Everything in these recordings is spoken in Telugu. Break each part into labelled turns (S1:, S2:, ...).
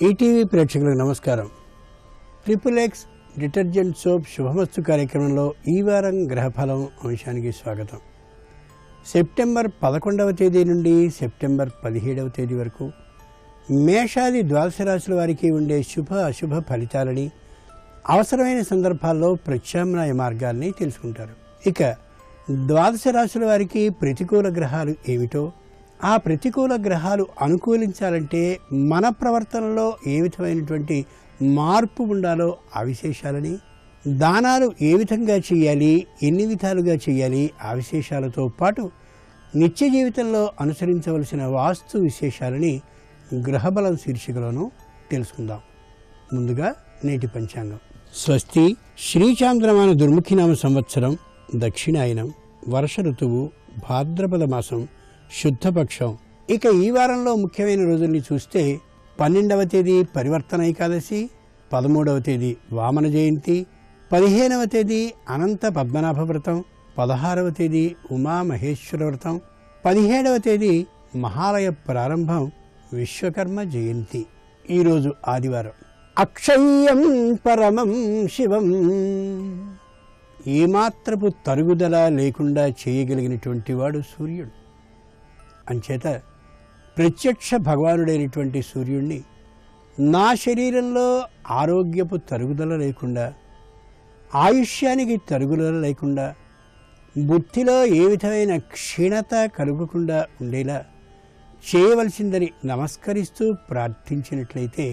S1: ఈటీవీ ప్రేక్షకులకు నమస్కారం. ట్రిపుల్ ఎక్స్ డిటర్జెంట్ సోప్ శుభమస్తు కార్యక్రమంలో ఈ వారం గ్రహఫలం అంశానికి స్వాగతం. సెప్టెంబర్ 11వ తేదీ నుండి సెప్టెంబర్ 17వ తేదీ వరకు మేషాది ద్వాదశ రాశుల వారికి ఉండే శుభ అశుభ ఫలితాలని, అవసరమైన సందర్భాల్లో ప్రత్యామ్నాయ మార్గాల్ని తెలుసుకుంటారు. ఇక ద్వాదశ రాశుల వారికి ప్రతికూల గ్రహాలు ఏమిటో, ఆ ప్రతికూల గ్రహాలు అనుకూలించాలంటే మన ప్రవర్తనలో ఏ విధమైనటువంటి మార్పు ఉండాలో ఆ విశేషాలని, దానాలు ఏ విధంగా చేయాలి, ఎన్ని విధాలుగా చేయాలి ఆ విశేషాలతో పాటు నిత్య జీవితంలో అనుసరించవలసిన వాస్తు విశేషాలని గ్రహబలం శీర్షికలోనూ తెలుసుకుందాం. ముందుగా నేటి పంచాంగం. స్వస్తి శ్రీచాంద్రమాన దుర్ముఖినామ సంవత్సరం, దక్షిణాయనం, వర్ష ఋతువు, భాద్రపద మాసం, శుద్ధపక్షం. ఇక ఈ వారంలో ముఖ్యమైన రోజుల్ని చూస్తే 12వ తేదీ పరివర్తన ఏకాదశి, 13వ తేదీ వామన జయంతి, 15వ తేదీ అనంత పద్మనాభ వ్రతం, 16వ తేదీ ఉమామహేశ్వర వ్రతం, 17వ తేదీ మహాలయ ప్రారంభం, విశ్వకర్మ జయంతి. ఈరోజు ఆదివారం. అక్షయ్యం పరమం శివం, ఏమాత్రపు తరుగుదల లేకుండా చేయగలిగినటువంటి వాడు సూర్యుడు. అంచేత ప్రత్యక్ష భగవానుడైనటువంటి సూర్యుడిని నా శరీరంలో ఆరోగ్యపు తరుగుదల లేకుండా, ఆయుష్యానికి తరుగుదల లేకుండా, బుద్ధిలో ఏ విధమైన క్షీణత కలుగకుండా ఉండేలా చేయవలసిందని నమస్కరిస్తూ ప్రార్థించినట్లయితే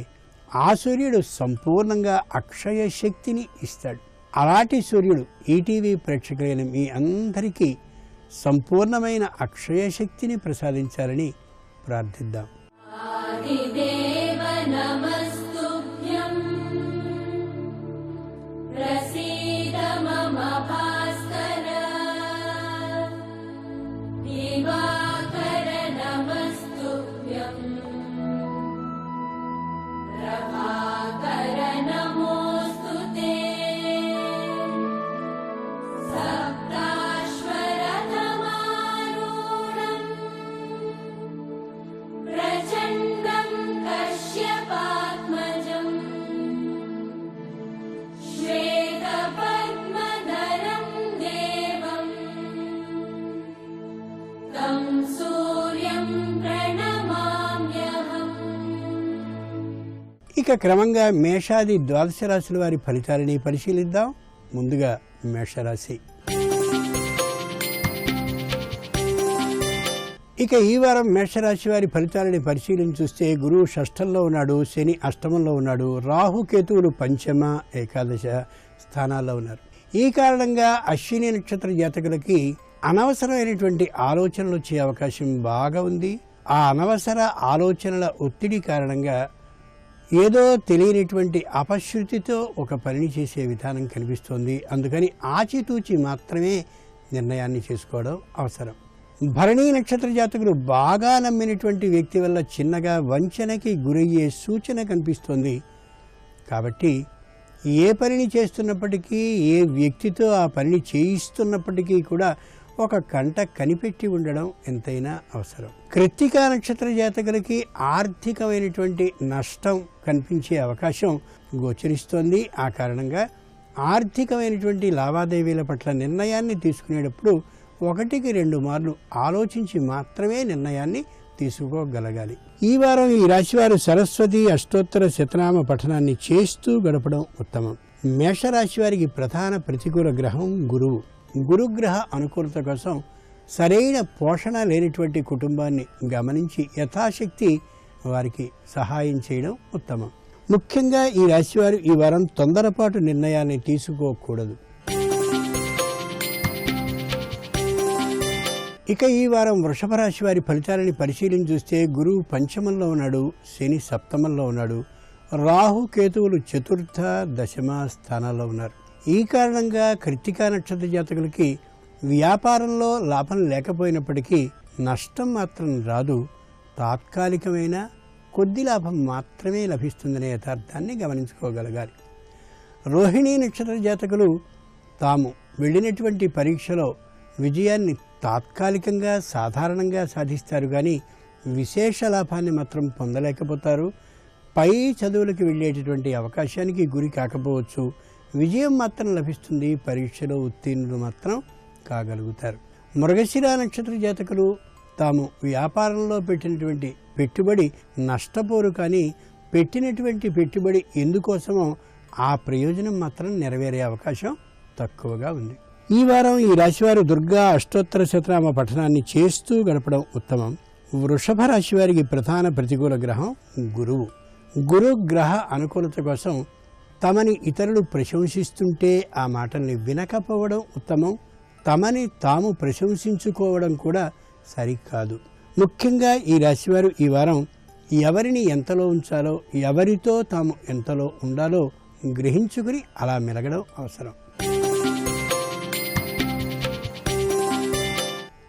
S1: ఆ సూర్యుడు సంపూర్ణంగా అక్షయ శక్తిని ఇస్తాడు. అలాంటి సూర్యుడు ఈటీవీ ప్రేక్షకులైన మీ అందరికీ సంపూర్ణమైన అక్షయ శక్తిని ప్రసాదించాలని ప్రార్థిద్దాం. ఇక క్రమంగా మేషాది ద్వాదశ రాశుల వారి ఫలితాలని పరిశీలిద్దాం. ముందుగా మేషరాశి. ఇక ఈ వారం మేషరాశి వారి ఫలితాలని పరిశీలించి చూస్తే గురువు షష్ఠంలో ఉన్నాడు, శని అష్టమంలో ఉన్నాడు, రాహుకేతువులు పంచమ, ఏకాదశ స్థానాల్లో ఉన్నారు. ఈ కారణంగా అశ్విని నక్షత్ర జాతకులకి అనవసరమైనటువంటి ఆలోచనలు వచ్చే అవకాశం బాగా ఉంది. ఆ అనవసర ఆలోచనల ఒత్తిడి కారణంగా ఏదో తెలియనిటువంటి అపశృతితో ఒక పనిని చేసే విధానం కనిపిస్తోంది. అందుకని ఆచితూచి మాత్రమే నిర్ణయాన్ని చేసుకోవడం అవసరం. భరణీ నక్షత్ర జాతకులు బాగా నమ్మినటువంటి వ్యక్తి వల్ల చిన్నగా వంచనకి గురయ్యే సూచన కనిపిస్తోంది. కాబట్టి ఏ పనిని చేస్తున్నప్పటికీ, ఏ వ్యక్తితో ఆ పనిని చేయిస్తున్నప్పటికీ కూడా ఒక కంట కనిపెట్టి ఉండడం ఎంతైనా అవసరం. కృత్తికా నక్షత్ర జాతకులకి ఆర్థికమైనటువంటి నష్టం కనిపించే అవకాశం గోచరిస్తోంది. ఆ కారణంగా ఆర్థికమైనటువంటి లావాదేవీల పట్ల నిర్ణయాన్ని తీసుకునేటప్పుడు 1-2 మార్లు ఆలోచించి మాత్రమే నిర్ణయాన్ని తీసుకోగలగాలి. ఈ వారం ఈ రాశివారు సరస్వతి అష్టోత్తర శతనామ పఠనాన్ని చేస్తూ గడపడం ఉత్తమం. మేషరాశి వారికి ప్రధాన ప్రతికూల గ్రహం గురువు. గురుగ్రహ అనుకూలత కోసం సరైన పోషణ లేనిటువంటి కుటుంబాన్ని గమనించి యథాశక్తి వారికి సహాయం చేయడం ఉత్తమం. ముఖ్యంగా ఈ రాశివారు ఈ వారం తొందరపాటు నిర్ణయాన్ని తీసుకోకూడదు. ఇక ఈ వారం వృషభ రాశి వారి ఫలితాలని పరిశీలించి చూస్తే గురువు పంచమంలో ఉన్నాడు, శని సప్తమంలో ఉన్నాడు, రాహు కేతువులు చతుర్థ, దశమ స్థానాల్లో ఉన్నారు. ఈ కారణంగా కృత్తికా నక్షత్ర జాతకులకి వ్యాపారంలో లాభం లేకపోయినప్పటికీ నష్టం మాత్రం రాదు. తాత్కాలికమైన కొద్ది లాభం మాత్రమే లభిస్తుందనే యథార్థాన్ని గమనించుకోగలగాలి. రోహిణీ నక్షత్ర జాతకులు తాము వెళ్ళినటువంటి పరీక్షలో విజయాన్ని తాత్కాలికంగా సాధారణంగా సాధిస్తారు, కానీ విశేష లాభాన్ని మాత్రం పొందలేకపోతారు. పై చదువులకు వెళ్ళేటటువంటి అవకాశానికి గురి కాకపోవచ్చు. విజయం మాత్రం లభిస్తుంది. పరీక్షలో ఉత్తీర్ణులు మాత్రం కాగలుగుతారు. మృగశిర నక్షత్ర జాతకులు తాము వ్యాపారంలో పెట్టినటువంటి పెట్టుబడి నష్టపోరు, కానీ పెట్టినటువంటి పెట్టుబడి ఎందుకోసమో ఆ ప్రయోజనం మాత్రం నెరవేరే అవకాశం తక్కువగా ఉంది. ఈ వారం ఈ రాశివారు దుర్గా అష్టోత్తర శతనామ పఠనాన్ని చేస్తూ గడపడం ఉత్తమం. వృషభ రాశి వారికి ప్రధాన ప్రతికూల గ్రహం గురువు. గురు గ్రహ అనుకూలత కోసం తమని ఇతరులు ప్రశంసిస్తుంటే ఆ మాటల్ని వినకపోవడం ఉత్తమం. తమని తాము ప్రశంసించుకోవడం కూడా సరికాదు. ముఖ్యంగా ఈ రాశివారు ఈ వారం ఎవరిని ఎంతలో ఉంచాలో, ఎవరితో తాము ఎంతలో ఉండాలో గ్రహించుకుని అలా మెలగడం అవసరం.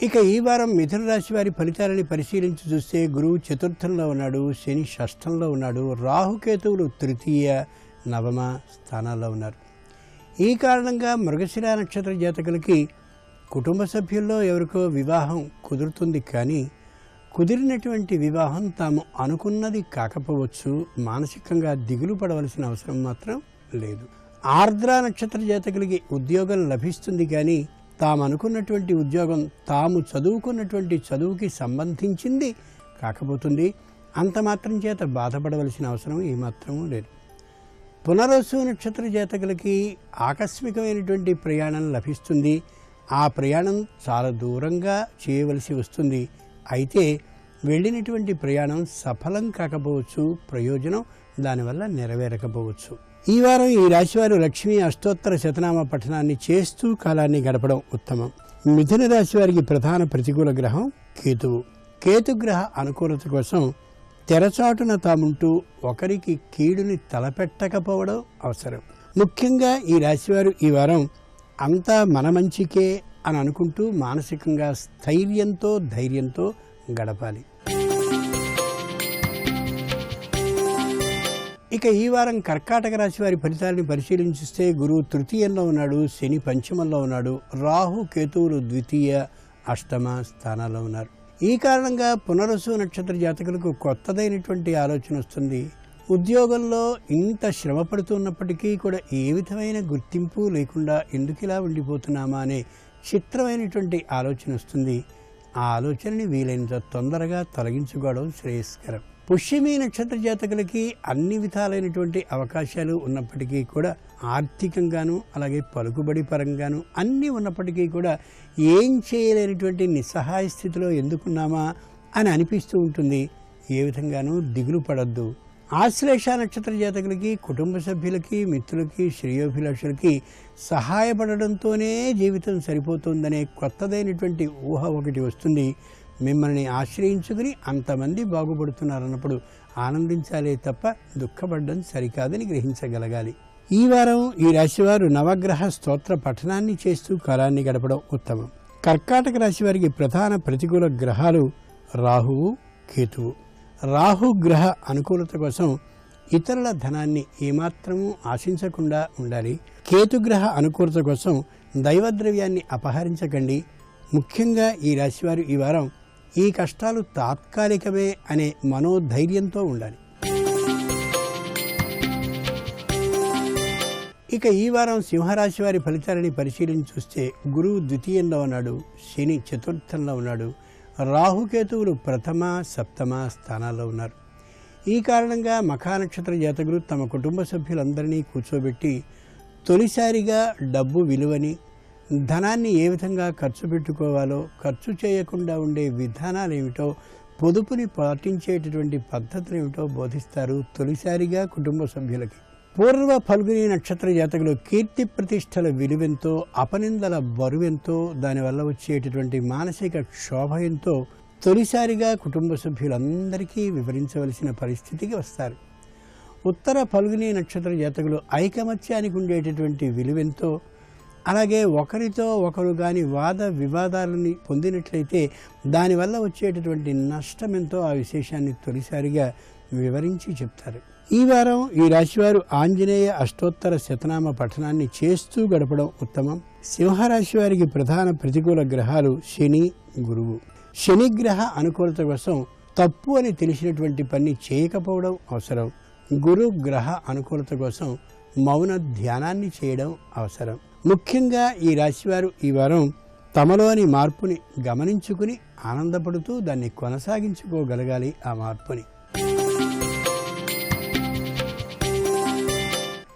S1: ఇక ఈ వారం మిథున రాశి వారి ఫలితాలని పరిశీలించి చూస్తే గురువు చతుర్థంలో ఉన్నాడు, శని షష్ఠంలో ఉన్నాడు, రాహుకేతువులు తృతీయ నవమ స్థానాల్లో ఉన్నారు. ఈ కారణంగా మృగశిర నక్షత్ర జాతకులకి కుటుంబ సభ్యుల్లో ఎవరికో వివాహం కుదురుతుంది, కానీ కుదిరినటువంటి వివాహం తాము అనుకున్నది కాకపోవచ్చు. మానసికంగా దిగులు పడవలసిన అవసరం మాత్రం లేదు. ఆర్ద్ర నక్షత్ర జాతకులకి ఉద్యోగం లభిస్తుంది, కానీ తాము అనుకున్నటువంటి ఉద్యోగం తాము చదువుకున్నటువంటి చదువుకి సంబంధించింది కాకపోతుంది. అంత మాత్రం చేత బాధపడవలసిన అవసరం ఏమాత్రమూ లేదు. పునర్వసు నక్షత్ర జాతకులకి ఆకస్మికమైనటువంటి ప్రయాణం లభిస్తుంది. ఆ ప్రయాణం చాలా దూరంగా చేయవలసి వస్తుంది. అయితే వెళ్ళినటువంటి ప్రయాణం సఫలం కాకపోవచ్చు, ప్రయోజనం దానివల్ల నెరవేరకపోవచ్చు. ఈ వారం ఈ రాశివారు లక్ష్మీ అష్టోత్తర శతనామ పఠనాన్ని చేస్తూ కాలాన్ని గడపడం ఉత్తమం. మిథున రాశి వారికి ప్రధాన ప్రతికూల గ్రహం కేతువు. కేతుగ్రహ అనుకూలత కోసం తెరచాటున తాముంటూ ఒకరికి కీడుని తలపెట్టకపోవడం అవసరం. ముఖ్యంగా ఈ రాశివారు ఈ వారం అంతా మన మంచికే అని అనుకుంటూ మానసికంగా స్థైర్యంతో ధైర్యంతో గడపాలి. ఇక ఈ వారం కర్కాటక రాశి వారి ఫలితాలను పరిశీలించిస్తే గురువు తృతీయంలో ఉన్నాడు, శని పంచమంలో ఉన్నాడు, రాహు కేతువులు ద్వితీయ అష్టమ స్థానాల్లో ఉన్నారు. ఈ కారణంగా పునర్వసు నక్షత్ర జాతకులకు కొత్తదైనటువంటి ఆలోచన వస్తుంది. ఉద్యోగంలో ఇంత శ్రమ పడుతున్నప్పటికీ కూడా ఏ విధమైన గుర్తింపు లేకుండా ఎందుకు ఇలా ఉండిపోతున్నామా అనే చిత్రమైనటువంటి ఆలోచన వస్తుంది. ఆ ఆలోచనని వీలైనంత తొందరగా తొలగించుకోవడం శ్రేయస్కరం. పుష్యమి నక్షత్ర జాతకులకి అన్ని విధాలైనటువంటి అవకాశాలు ఉన్నప్పటికీ కూడా ఆర్థికంగాను అలాగే పలుకుబడి పరంగాను అన్నీ ఉన్నప్పటికీ కూడా ఏం చేయలేనటువంటి నిస్సహాయ స్థితిలో ఎందుకున్నామా అని అనిపిస్తూ ఉంటుంది. ఏ విధంగానూ దిగులు పడద్దు. ఆశ్లేష నక్షత్ర జాతకులకి కుటుంబ సభ్యులకి మిత్రులకి శ్రేయోభిలాషులకి సహాయపడడంతోనే జీవితం సరిపోతుందనే కొత్తదైనటువంటి ఊహ ఒకటి వస్తుంది. మిమ్మల్ని ఆశ్రయించుకుని అంతమంది బాగుపడుతున్నారన్నప్పుడు ఆనందించాలే తప్ప దుఃఖపడడం సరికాదని గ్రహించగలగాలి. ఈ వారం ఈ రాశివారు నవగ్రహ స్తోత్ర పఠనాన్ని చేస్తూ కాలాన్ని గడపడం ఉత్తమం. కర్కాటక రాశి వారికి ప్రధాన ప్రతికూల గ్రహాలు రాహువు కేతువు. రాహుగ్రహ అనుకూలత కోసం ఇతరుల ధనాన్ని ఏమాత్రమూ ఆశించకుండా ఉండాలి. కేతుగ్రహ అనుకూలత కోసం దైవద్రవ్యాన్ని అపహరించకండి. ముఖ్యంగా ఈ రాశివారు ఈ వారం ఈ కష్టాలు తాత్కాలికమే అనే మనోధైర్యంతో ఉండాలి. ఇక ఈ వారం సింహరాశి వారి ఫలితాలని పరిశీలించి చూస్తే గురువు ద్వితీయంలో ఉన్నాడు, శని చతుర్థంలో ఉన్నాడు, రాహుకేతువులు ప్రథమ సప్తమ స్థానాల్లో ఉన్నారు. ఈ కారణంగా మఖా నక్షత్ర జాతకులు తమ కుటుంబ సభ్యులందరినీ కూర్చోబెట్టి తొలిసారిగా డబ్బు విలువని, ధనాన్ని ఏ విధంగా ఖర్చు పెట్టుకోవాలో, ఖర్చు చేయకుండా ఉండే విధానాలు ఏమిటో, పొదుపుని పాటించేటటువంటి పద్ధతులు ఏమిటో బోధిస్తారు తొలిసారిగా కుటుంబ సభ్యులకి. పూర్వ ఫల్గుని నక్షత్ర జాతకులు కీర్తి ప్రతిష్టల విలువెంతో, అపనిందల బరువెంతో, దానివల్ల వచ్చేటటువంటి మానసిక క్షోభ ఎంతో తొలిసారిగా కుటుంబ సభ్యులందరికీ వివరించవలసిన పరిస్థితికి వస్తారు. ఉత్తర ఫల్గుని నక్షత్ర జాతకులు ఐకమత్యానికి ఉండేటటువంటి విలువెంతో, అలాగే ఒకరితో ఒకరు కానీ వాద వివాదాలని పొందినట్లయితే దానివల్ల వచ్చేటటువంటి నష్టమెంతో ఆ విశేషాన్ని తొలిసారిగా వివరించి చెప్తారు. ఈ వారం ఈ రాశివారు ఆంజనేయ అష్టోత్తర శతనామ పఠనాన్ని చేస్తూ గడపడం ఉత్తమం. సింహరాశి వారికి ప్రధాన ప్రతికూల గ్రహాలు శని, గురువు. శనిగ్రహ అనుకూలత కోసం తప్పు అని తెలిసినటువంటి పని చేయకపోవడం అవసరం. గురు గ్రహ అనుకూలత కోసం మౌన ధ్యానాన్ని చేయడం అవసరం. ముఖ్యంగా ఈ రాశివారు ఈ వారం తమలోని మార్పుని గమనించుకుని ఆనందపడుతూ దాన్ని కొనసాగించుకోగలగాలి. ఆ మార్పుని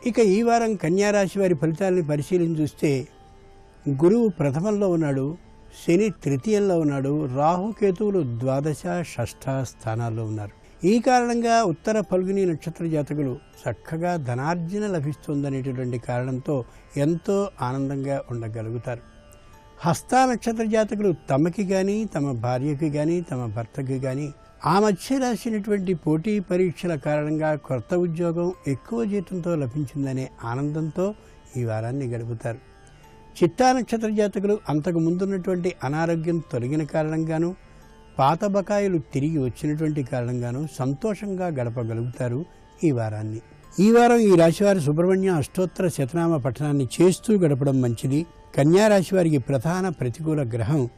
S1: ఇక ఈ వారం కన్యా రాశి వారి ఫలితాలని పరిశీలించి చూస్తే గురువు ప్రథమంలో ఉన్నాడు, శని తృతీయంలో ఉన్నాడు, రాహుకేతువులు ద్వాదశ షష్ఠ స్థానాల్లో ఉన్నారు. ఈ కారణంగా ఉత్తర ఫల్గుని నక్షత్ర జాతకులు చక్కగా ధనార్జన లభిస్తుందనేటటువంటి కారణంతో ఎంతో ఆనందంగా ఉండగలుగుతారు. హస్త నక్షత్ర జాతకులు తమకి కానీ తమ భార్యకి కానీ తమ భర్తకి కానీ ఆ మధ్య రాసినటువంటి పోటీ పరీక్షల కారణంగా కొత్త ఉద్యోగం ఎక్కువ జీతంతో లభించిందనే ఆనందంతో ఈ వారాన్ని గడుపుతారు. చిత్తా నక్షత్ర జాతకులు అంతకు ముందున్నటువంటి అనారోగ్యం తొలగిన కారణంగాను పాత బకాయిలు తిరిగి వచ్చినటువంటి కారణంగాను సంతోషంగా గడపగలుగుతారు ఈ వారాన్ని. ఈ వారం ఈ రాశివారి సుబ్రహ్మణ్య అష్టోత్తర శతనామ పఠనాన్ని చేస్తూ గడపడం మంచిది. కన్యా రాశి వారికి ప్రధాన ప్రతికూల గ్రహం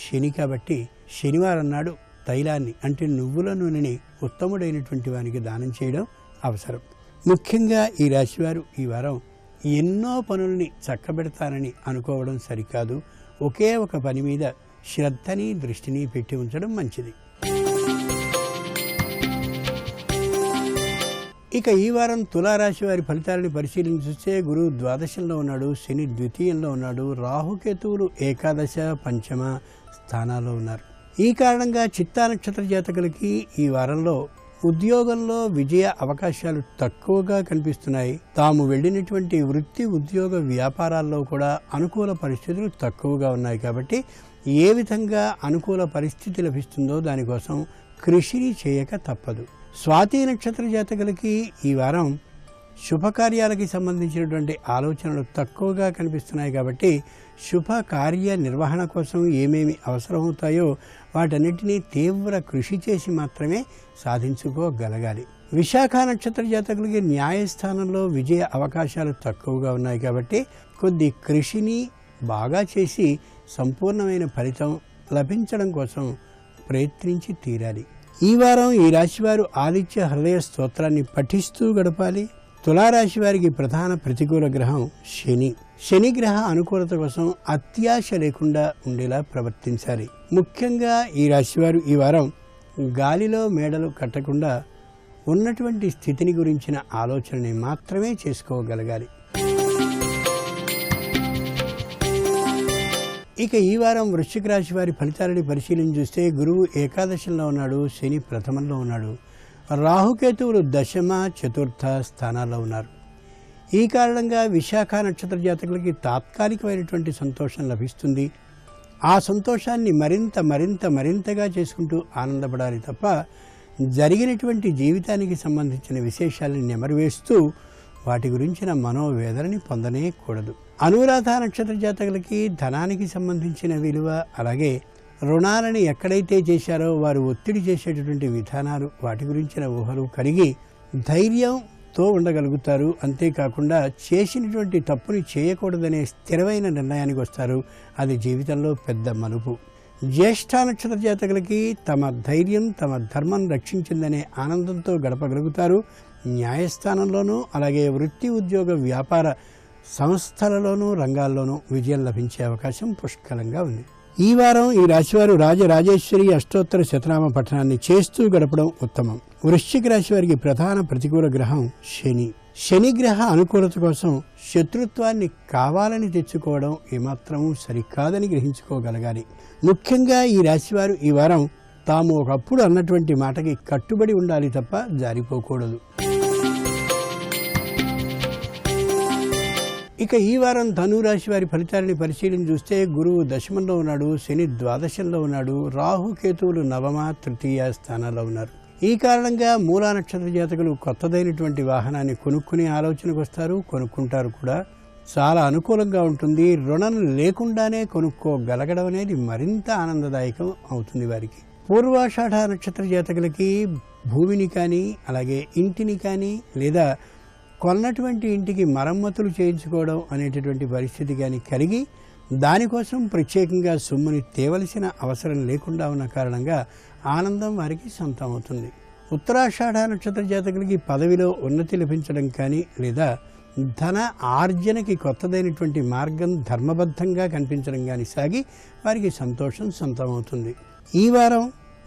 S1: శని కాబట్టి శనివారం నాడు తైలాన్ని అంటే నువ్వుల నూనెని ఉత్తముడైనటువంటి వానికి దానం చేయడం అవసరం. ముఖ్యంగా ఈ రాశివారు ఈ వారం ఎన్నో పనుల్ని చక్కబెడతానని అనుకోవడం సరికాదు. ఒకే ఒక పని మీద శ్రద్ధని దృష్టిని పెట్టి ఉంచడం మంచిది. ఇక ఈ వారం తులారాశి వారి ఫలితాలను పరిశీలించి చూస్తే గురువు ద్వాదశంలో ఉన్నాడు, శని ద్వితీయంలో ఉన్నాడు, రాహుకేతువులు ఏకాదశ పంచమ స్థానాల్లో ఉన్నారు. ఈ కారణంగా చిత్తా నక్షత్ర జాతకులకి ఈ వారంలో ఉద్యోగంలో విజయ అవకాశాలు తక్కువగా కనిపిస్తున్నాయి. తాము వెళ్ళినటువంటి వృత్తి ఉద్యోగ వ్యాపారాల్లో కూడా అనుకూల పరిస్థితులు తక్కువగా ఉన్నాయి కాబట్టి ఏ విధంగా అనుకూల పరిస్థితి లభిస్తుందో దానికోసం కృషిని చేయక తప్పదు. స్వాతి నక్షత్ర జాతకులకి ఈ వారం శుభకార్యాలకి సంబంధించినటువంటి ఆలోచనలు తక్కువగా కనిపిస్తున్నాయి కాబట్టి శుభకార్య నిర్వహణ కోసం ఏమేమి అవసరమవుతాయో వాటన్నిటినీ తీవ్ర కృషి చేసి మాత్రమే సాధించుకోగలగాలి. విశాఖ నక్షత్ర జాతకులకి న్యాయస్థానంలో విజయ అవకాశాలు తక్కువగా ఉన్నాయి కాబట్టి కొద్ది కృషిని బాగా చేసి సంపూర్ణమైన ఫలితం లభించడం కోసం ప్రయత్నించి తీరాలి. ఈ వారం ఈ రాశివారు ఆదిత్య హృదయ స్తోత్రాన్ని పఠిస్తూ గడపాలి. తులారాశి వారికి ప్రధాన ప్రతికూల గ్రహం శని. శని గ్రహ అనుకూలత కోసం అత్యాశ లేకుండా ఉండేలా ప్రవర్తించాలి. ముఖ్యంగా ఈ రాశివారు ఈ వారం గాలిలో మేడలు కట్టకుండా ఉన్నటువంటి స్థితిని గురించిన ఆలోచనని మాత్రమే చేసుకోగలగాలి. ఇక ఈ వారం వృశ్చిక రాశి వారి ఫలితాలని పరిశీలించి చూస్తే గురువు ఏకాదశంలో ఉన్నాడు, శని ప్రథమంలో ఉన్నాడు, రాహుకేతువులు దశమ చతుర్థ స్థానాల్లో ఉన్నారు. ఈ కారణంగా విశాఖ నక్షత్ర జాతకులకి తాత్కాలికమైనటువంటి సంతోషం లభిస్తుంది. ఆ సంతోషాన్ని మరింతగా చేసుకుంటూ ఆనందపడాలి తప్ప జరిగినటువంటి జీవితానికి సంబంధించిన విశేషాలను నెమరువేస్తూ వాటి గురించిన మనోవేదనని పొందనే కూడదు. అనురాధ నక్షత్ర జాతకులకి ధనానికి సంబంధించిన విలువ అలాగే రుణాలని ఎక్కడైతే చేశారో వారు ఒత్తిడి చేసేటటువంటి విధానాలు వాటి గురించిన ఊహలు కలిగి ధైర్యంతో ఉండగలుగుతారు. అంతేకాకుండా చేసినటువంటి తప్పుని చేయకూడదనే స్థిరమైన నిర్ణయానికి వస్తారు. అది జీవితంలో పెద్ద మలుపు. జ్యేష్ఠ నక్షత్ర జాతకులకి తమ ధైర్యం తమ ధర్మం రక్షించిందనే ఆనందంతో గడపగలుగుతారు. న్యాయస్థానంలోనూ అలాగే వృత్తి ఉద్యోగ వ్యాపార సంస్థలలోనూ రంగాల్లోనూ విజయం లభించే అవకాశం పుష్కలంగా ఉంది. ఈ వారం ఈ రాశివారు రాజరాజేశ్వరి అష్టోత్తర శతనామ పఠనాన్ని చేస్తూ గడపడం ఉత్తమం. వృశ్చిక రాశి వారికి ప్రధాన ప్రతికూల గ్రహం శని. శని గ్రహ అనుకూలత కోసం శత్రుత్వాన్ని కావాలని తెచ్చుకోవడం ఏమాత్రం సరికాదని గ్రహించుకోగలగాలి. ముఖ్యంగా ఈ రాశివారు ఈ వారం తాము ఒకప్పుడు అన్నటువంటి మాటకి కట్టుబడి ఉండాలి తప్ప జారిపోకూడదు. ఇక ఈ వారం ధనురాశి వారి ఫలితాలని పరిశీలించి చూస్తే గురువు దశమంలో ఉన్నాడు, శని ద్వాదశంలో ఉన్నాడు, రాహుకేతువులు నవమ తృతీయ స్థానాల్లో ఉన్నారు. ఈ కారణంగా మూలా నక్షత్ర జాతకులు కొత్తదైనటువంటి వాహనాన్ని కొనుక్కునే ఆలోచనకు వస్తారు, కొనుక్కుంటారు కూడా. చాలా అనుకూలంగా ఉంటుంది. రుణం లేకుండానే కొనుక్కోగలగడం అనేది మరింత ఆనందదాయకం అవుతుంది వారికి. పూర్వాషాఢ నక్షత్ర జాతకులకి భూమిని కానీ అలాగే ఇంటిని కానీ లేదా కొన్నటువంటి ఇంటికి మరమ్మతులు చేయించుకోవడం అనేటటువంటి పరిస్థితి కానీ కలిగి దానికోసం ప్రత్యేకంగా సొమ్ముని తేవలసిన అవసరం లేకుండా ఉన్న కారణంగా ఆనందం వారికి సొంతం అవుతుంది. ఉత్తరాషాఢ నక్షత్ర జాతకులకి పదవిలో ఉన్నతి లభించడం కానీ లేదా ధన ఆర్జనకి కొత్తదైనటువంటి మార్గం ధర్మబద్ధంగా కనిపించడం కానీ సాగి వారికి సంతోషం సొంతమవుతుంది. ఈ వారం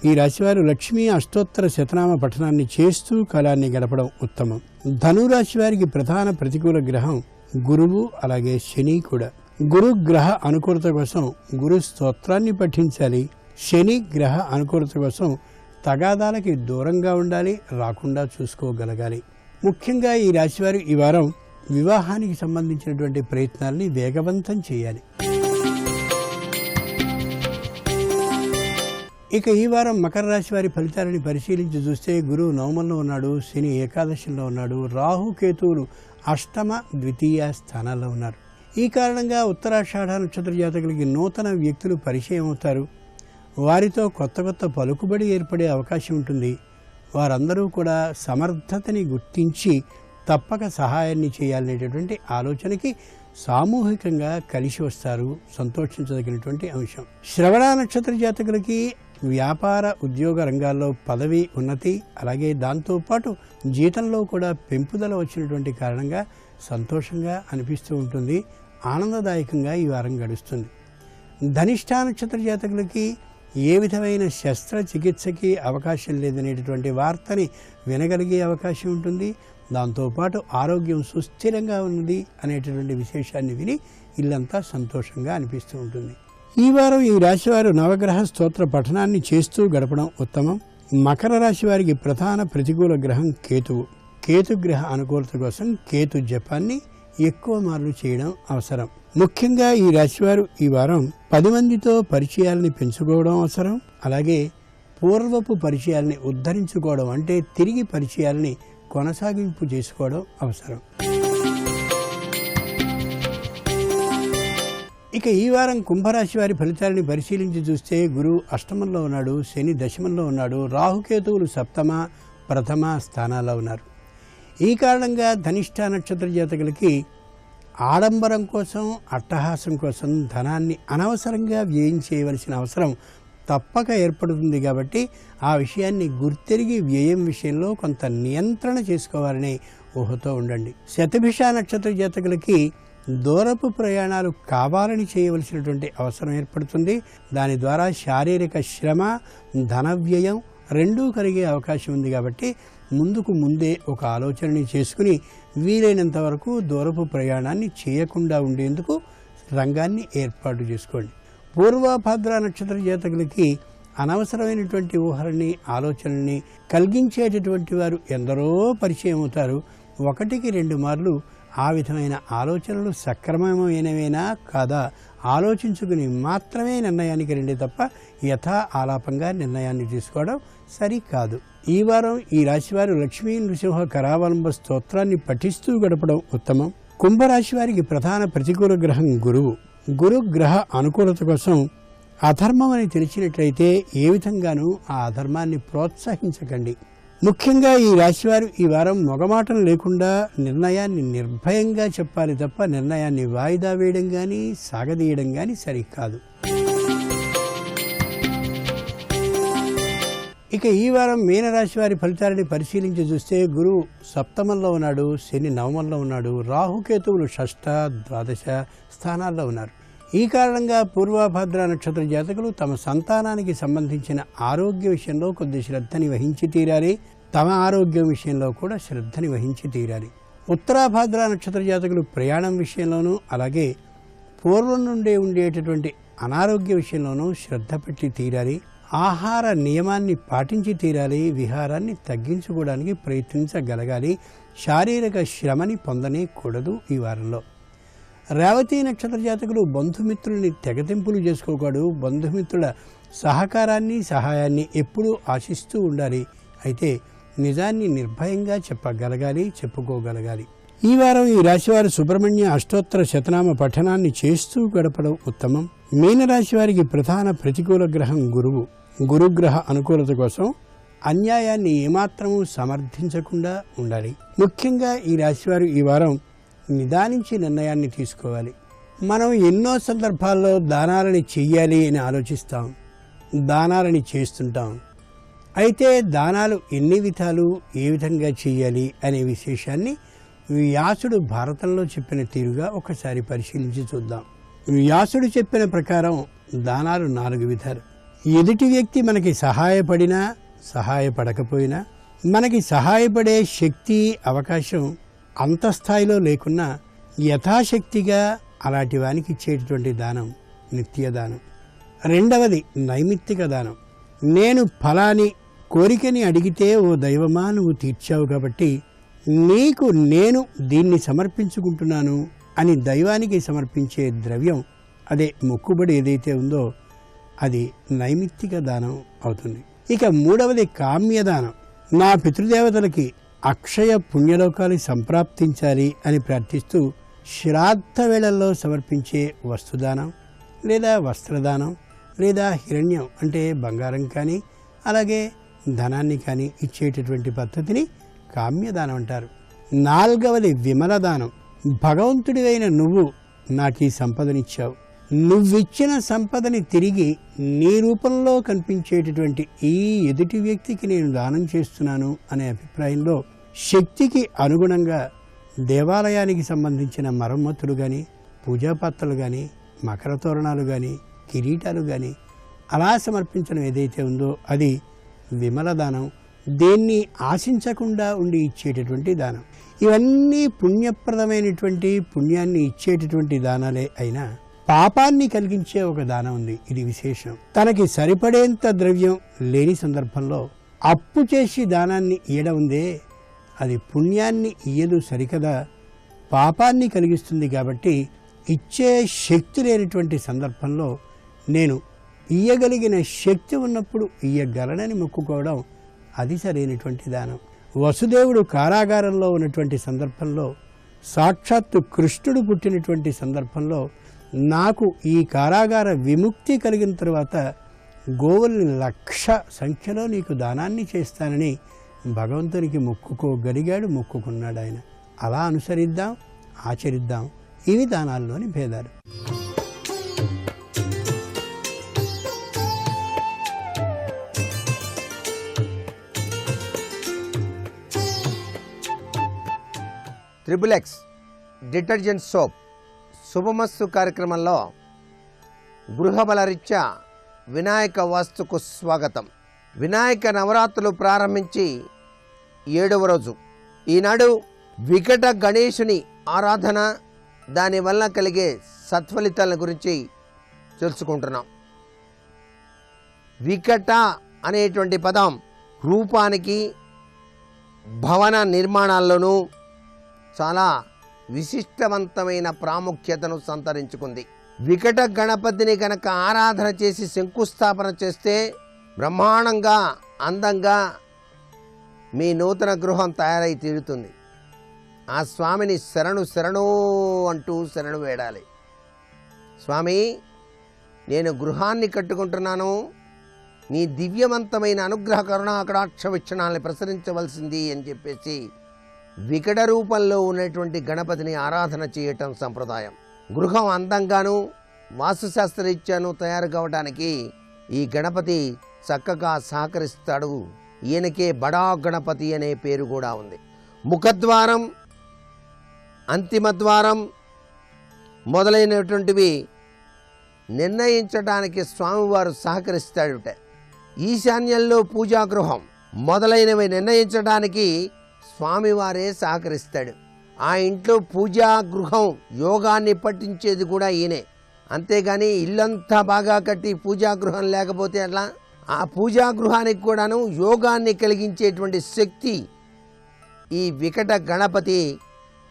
S1: ఈ రాశివారు లక్ష్మీ అష్టోత్తర శతనామ పఠనాన్ని చేస్తూ కాలాన్ని గడపడం ఉత్తమం. ధనురాశి వారికి ప్రధాన ప్రతికూల గ్రహం గురువు, అలాగే శని కూడా. గురు గ్రహ అనుకూలత కోసం గురు స్తోత్రాన్ని పఠించాలి. శని గ్రహ అనుకూలత కోసం తగాదాలకి దూరంగా ఉండాలి, రాకుండా చూసుకోగలగాలి. ముఖ్యంగా ఈ రాశివారు ఈ వారం వివాహానికి సంబంధించినటువంటి ప్రయత్నాల్ని వేగవంతం చేయాలి. ఇక ఈ వారం మకర రాశి వారి ఫలితాలని పరిశీలించి చూస్తే గురువు నవమంలో ఉన్నాడు, శని ఏకాదశంలో ఉన్నాడు, రాహు కేతువులు అష్టమ ద్వితీయ స్థానాల్లో ఉన్నారు. ఈ కారణంగా ఉత్తరాషాఢ నక్షత్ర జాతకులకి నూతన వ్యక్తులు పరిచయం అవుతారు. వారితో కొత్త కొత్త పలుకుబడి ఏర్పడే అవకాశం ఉంటుంది. వారందరూ కూడా సమర్థతని గుర్తించి తప్పక సహాయాన్ని చేయాలనేటటువంటి ఆలోచనకి సామూహికంగా కలిసి వస్తారు. సంతోషించదగినటువంటి అంశం. శ్రవణ నక్షత్ర జాతకులకి వ్యాపార ఉద్యోగ రంగాల్లో పదవి ఉన్నతి, అలాగే దాంతోపాటు జీతంలో కూడా పెంపుదల వచ్చినటువంటి కారణంగా సంతోషంగా అనిపిస్తూ ఉంటుంది. ఆనందదాయకంగా ఈ వారం గడుస్తుంది. ధనిష్ఠ నక్షత్ర జాతకులకి ఏ విధమైన శస్త్రచికిత్సకి అవకాశం లేదనేటటువంటి వార్తని వినగలిగే అవకాశం ఉంటుంది. దాంతోపాటు ఆరోగ్యం సుస్థిరంగా ఉన్నది అనేటటువంటి విశేషాన్ని విని ఇల్లంతా సంతోషంగా అనిపిస్తూ ఉంటుంది. ఈ వారం ఈ రాశివారు నవగ్రహ స్తోత్ర పఠనాన్ని చేస్తూ గడపడం ఉత్తమం. మకర రాశి వారికి ప్రధాన ప్రతికూల గ్రహం కేతువు. కేతుగ్రహ అనుకూలత కోసం కేతు జపాన్ని ఎక్కువ మార్లు చేయడం అవసరం. ముఖ్యంగా ఈ రాశివారు ఈ వారం 10 మందితో పరిచయాలని పెంచుకోవడం అవసరం. అలాగే పూర్వపు పరిచయాల్ని ఉద్ధరించుకోవడం, అంటే తిరిగి పరిచయాల్ని కొనసాగింపు చేసుకోవడం అవసరం. ఇక ఈ వారం కుంభరాశి వారి ఫలితాలని పరిశీలించి చూస్తే గురువు అష్టమంలో ఉన్నాడు, శని దశమంలో ఉన్నాడు, రాహుకేతువులు సప్తమ ప్రథమ స్థానాల్లో ఉన్నారు. ఈ కారణంగా ధనిష్ఠ నక్షత్ర జాతకులకి ఆడంబరం కోసం, అట్టహాసం కోసం ధనాన్ని అనవసరంగా వ్యయం చేయవలసిన అవసరం తప్పక ఏర్పడుతుంది. కాబట్టి ఆ విషయాన్ని గుర్తెరిగి వ్యయం విషయంలో కొంత నియంత్రణ చేసుకోవాలని ఊహతో ఉండండి. శతభిష నక్షత్ర జాతకులకి దూరపు ప్రయాణాలు కావాలని చేయవలసినటువంటి అవసరం ఏర్పడుతుంది. దాని ద్వారా శారీరక శ్రమ, ధన వ్యయం రెండూ కలిగే అవకాశం ఉంది. కాబట్టి ముందుకు ముందే ఒక ఆలోచనని చేసుకుని వీలైనంత వరకు దూరపు ప్రయాణాన్ని చేయకుండా ఉండేందుకు రంగాన్ని ఏర్పాటు చేసుకోండి. పూర్వభద్ర నక్షత్ర జాతకులకి అనవసరమైనటువంటి ఊహలని, ఆలోచనల్ని కలిగించేటటువంటి వారు ఎందరో పరిచయం అవుతారు. 1-2 మార్లు ఆ విధమైన ఆలోచనలు సక్రమమైనవేనా కాదా ఆలోచించుకుని మాత్రమే నిర్ణయానికి రండి తప్ప యథా ఆలాపంగా నిర్ణయాన్ని తీసుకోవడం సరికాదు. ఈ వారం ఈ రాశివారు లక్ష్మీ నృసింహ కరావలంబ స్తోత్రాన్ని పఠిస్తూ గడపడం ఉత్తమం. కుంభరాశి వారికి ప్రధాన ప్రతికూల గ్రహం గురువు. గురు గ్రహ అనుకూలత కోసం అధర్మం అని తెలిసినట్లయితే ఏ విధంగానూ ఆ అధర్మాన్ని ప్రోత్సహించకండి. ముఖ్యంగా ఈ రాశివారు ఈ వారం మొగమాటం లేకుండా నిర్ణయాన్ని నిర్భయంగా చెప్పాలి తప్ప నిర్ణయాన్ని వాయిదా వేయడం కానీ సాగదీయడం కానీ సరికాదు. ఇక ఈ వారం మీనరాశి వారి ఫలితాలని పరిశీలించి చూస్తే గురువు సప్తమంలో ఉన్నాడు, శని నవమంలో ఉన్నాడు, రాహుకేతువులు షష్ఠ ద్వాదశ స్థానాల్లో ఉన్నారు. ఈ కారణంగా పూర్వభద్ర నక్షత్ర జాతకులు తమ సంతానానికి సంబంధించిన ఆరోగ్య విషయంలో కొద్ది శ్రద్ధని వహించి తీరాలి. తమ ఆరోగ్యం విషయంలో కూడా శ్రద్ధని వహించి తీరాలి. ఉత్తరాభాద్ర నక్షత్ర జాతకులు ప్రయాణం విషయంలోనూ, అలాగే పూర్వం నుండే ఉండేటటువంటి అనారోగ్య విషయంలోనూ శ్రద్ధ పెట్టి తీరాలి. ఆహార నియమాన్ని పాటించి తీరాలి. విహారాన్ని తగ్గించుకోవడానికి ప్రయత్నించగలగాలి. శారీరక శ్రమని పొందనేకూడదు ఈ వారంలో. రేవతి నక్షత్ర జాతకులు బంధుమిత్రుల్ని తెగతింపులు చేసుకోకూడదు. బంధుమిత్రుల సహకారాన్ని, సహాయాన్ని ఎప్పుడూ ఆశిస్తూ ఉండాలి. అయితే నిజాన్ని నిర్భయంగా చెప్పగలగాలి, చెప్పుకోగలగాలి. ఈ వారం ఈ రాశివారు సుబ్రహ్మణ్య అష్టోత్తర శతనామ పఠనాన్ని చేస్తూ గడపడం ఉత్తమం. మీనరాశి వారికి ప్రధాన ప్రతికూల గ్రహం గురువు. గురుగ్రహ అనుకూలత కోసం అన్యాయాన్ని ఏమాత్రము సమర్థించకుండా ఉండాలి. ముఖ్యంగా ఈ రాశివారు ఈ వారం నిదానించి నిర్ణయాన్ని తీసుకోవాలి. మనం ఎన్నో సందర్భాల్లో దానాలని చెయ్యాలి అని ఆలోచిస్తాం, దానాలని చేస్తుంటాం. అయితే దానాలు ఎన్ని విధాలు, ఏ విధంగా చేయాలి అనే విశేషాన్ని వ్యాసుడు భారతంలో చెప్పిన తీరుగా ఒకసారి పరిశీలించి చూద్దాం. వ్యాసుడు చెప్పిన ప్రకారం దానాలు 4 విధాలు. ఎదుటి వ్యక్తి మనకి సహాయపడినా సహాయపడకపోయినా, మనకి సహాయపడే శక్తి, అవకాశం అంత స్థాయిలో లేకున్నా యథాశక్తిగా అలాంటి వానికి ఇచ్చేటటువంటి దానం నిత్యదానం. రెండవది నైమిత్తిక దానం. నేను ఫలాని కోరికని అడిగితే, ఓ దైవమా నువ్వు తీర్చావు కాబట్టి నీకు నేను దీన్ని సమర్పించుకుంటున్నాను అని దైవానికి సమర్పించే ద్రవ్యం, అదే మొక్కుబడి ఏదైతే ఉందో అది నైమిత్తిక దానం అవుతుంది. ఇక మూడవది కామ్యదానం. నా పితృదేవతలకి అక్షయ పుణ్యలోకాలు సంప్రాప్తించాలి అని ప్రార్థిస్తూ శ్రాద్ధ వేళల్లో సమర్పించే వస్తుదానం, లేదా వస్త్రదానం, లేదా హిరణ్యం అంటే బంగారం కానీ అలాగే ధనాన్ని కానీ ఇచ్చేటటువంటి పద్ధతిని కామ్యదానం అంటారు. నాలుగవది విమలదానం. భగవంతుడివైన నువ్వు నాకు ఈ సంపదనిచ్చావు, నువ్విచ్చిన సంపదని తిరిగి నీ రూపంలో కనిపించేటటువంటి ఈ ఎదుటి వ్యక్తికి నేను దానం చేస్తున్నాను అనే అభిప్రాయంలో శక్తికి అనుగుణంగా దేవాలయానికి సంబంధించిన మరమ్మతులు కానీ, పూజాపాత్రలు కానీ, మకర తోరణాలు కానీ, కిరీటాలు కానీ అలా సమర్పించడం ఏదైతే ఉందో అది విమలదానం. దేన్ని ఆశించకుండా ఉండి ఇచ్చేటటువంటి దానం. ఇవన్నీ పుణ్యప్రదమైనటువంటి, పుణ్యాన్ని ఇచ్చేటటువంటి దానాలే అయినా పాపాన్ని కలిగించే ఒక దానం ఉంది. ఇది విశేషం. తనకి సరిపడేంత ద్రవ్యం లేని సందర్భంలో అప్పు చేసి దానాన్ని ఇయ్యడం ఉందే, అది పుణ్యాన్ని ఇయ్యదు సరికదా, పాపాన్ని కలిగిస్తుంది. కాబట్టి ఇచ్చే శక్తి లేనటువంటి సందర్భంలో నేను ఇయ్యగలిగిన శక్తి ఉన్నప్పుడు ఇయ్యగలనని మొక్కుకోవడం అది సరైనటువంటి దానం. వసుదేవుడు కారాగారంలో ఉన్నటువంటి సందర్భంలో, సాక్షాత్తు కృష్ణుడు పుట్టినటువంటి సందర్భంలో, నాకు ఈ కారాగార విముక్తి కలిగిన తరువాత గోవుల్ని 1,00,000 సంఖ్యలో నీకు దానాన్ని చేస్తానని భగవంతునికి మొక్కుకోగలిగాడు, మొక్కుకున్నాడు ఆయన. అలా అనుసరిద్దాం, ఆచరిద్దాం. ఇవి దానాల్లోని భేదాలు.
S2: XXX డిటర్జెంట్ సోప్ శుభమస్తు కార్యక్రమంలో గృహబలరీత్యా వినాయక వాస్తుకు స్వాగతం. వినాయక నవరాత్రులు ప్రారంభించి 7వ రోజు. ఈనాడు వికట గణేశుని ఆరాధన, దానివల్ల కలిగే సత్ఫలితాల గురించి తెలుసుకుంటున్నాం. వికట అనేటువంటి పదం రూపానికి, భవన నిర్మాణాల్లోనూ చాలా విశిష్టవంతమైన ప్రాముఖ్యతను సంతరించుకుంది. వికట గణపతిని కనుక ఆరాధన చేసి శంకుస్థాపన చేస్తే బ్రహ్మాండంగా, అందంగా మీ నూతన గృహం తయారై తీరుతుంది. ఆ స్వామిని శరణు శరణు అంటూ శరణు వేడాలి. స్వామి, నేను గృహాన్ని కట్టుకుంటున్నాను, నీ దివ్యవంతమైన అనుగ్రహ కరుణా కటాక్ష వీక్షణాలను ప్రసరించవలసింది అని చెప్పేసి వికట రూపంలో ఉన్నటువంటి గణపతిని ఆరాధన చేయటం సంప్రదాయం. గృహం అందంగాను, వాస్తుశాస్త్రరీత్యాను తయారు కావడానికి ఈ గణపతి చక్కగా సహకరిస్తాడు. ఈయనకే బడా గణపతి అనే పేరు కూడా ఉంది. ముఖద్వారం, అంతిమ ద్వారం మొదలైనటువంటివి నిర్ణయించడానికి స్వామివారు సహకరిస్తాడుట. ఈశాన్యంలో పూజాగృహం మొదలైనవి నిర్ణయించడానికి స్వామివారే సహకరిస్తాడు. ఆ ఇంట్లో పూజాగృహం యోగాన్ని పట్టించేది కూడా ఈయనే. అంతేగాని ఇల్లంతా బాగా కట్టి పూజాగృహం లేకపోతే అట్లా, ఆ పూజాగృహానికి కూడాను యోగాన్ని కలిగించేటువంటి శక్తి ఈ వికట గణపతి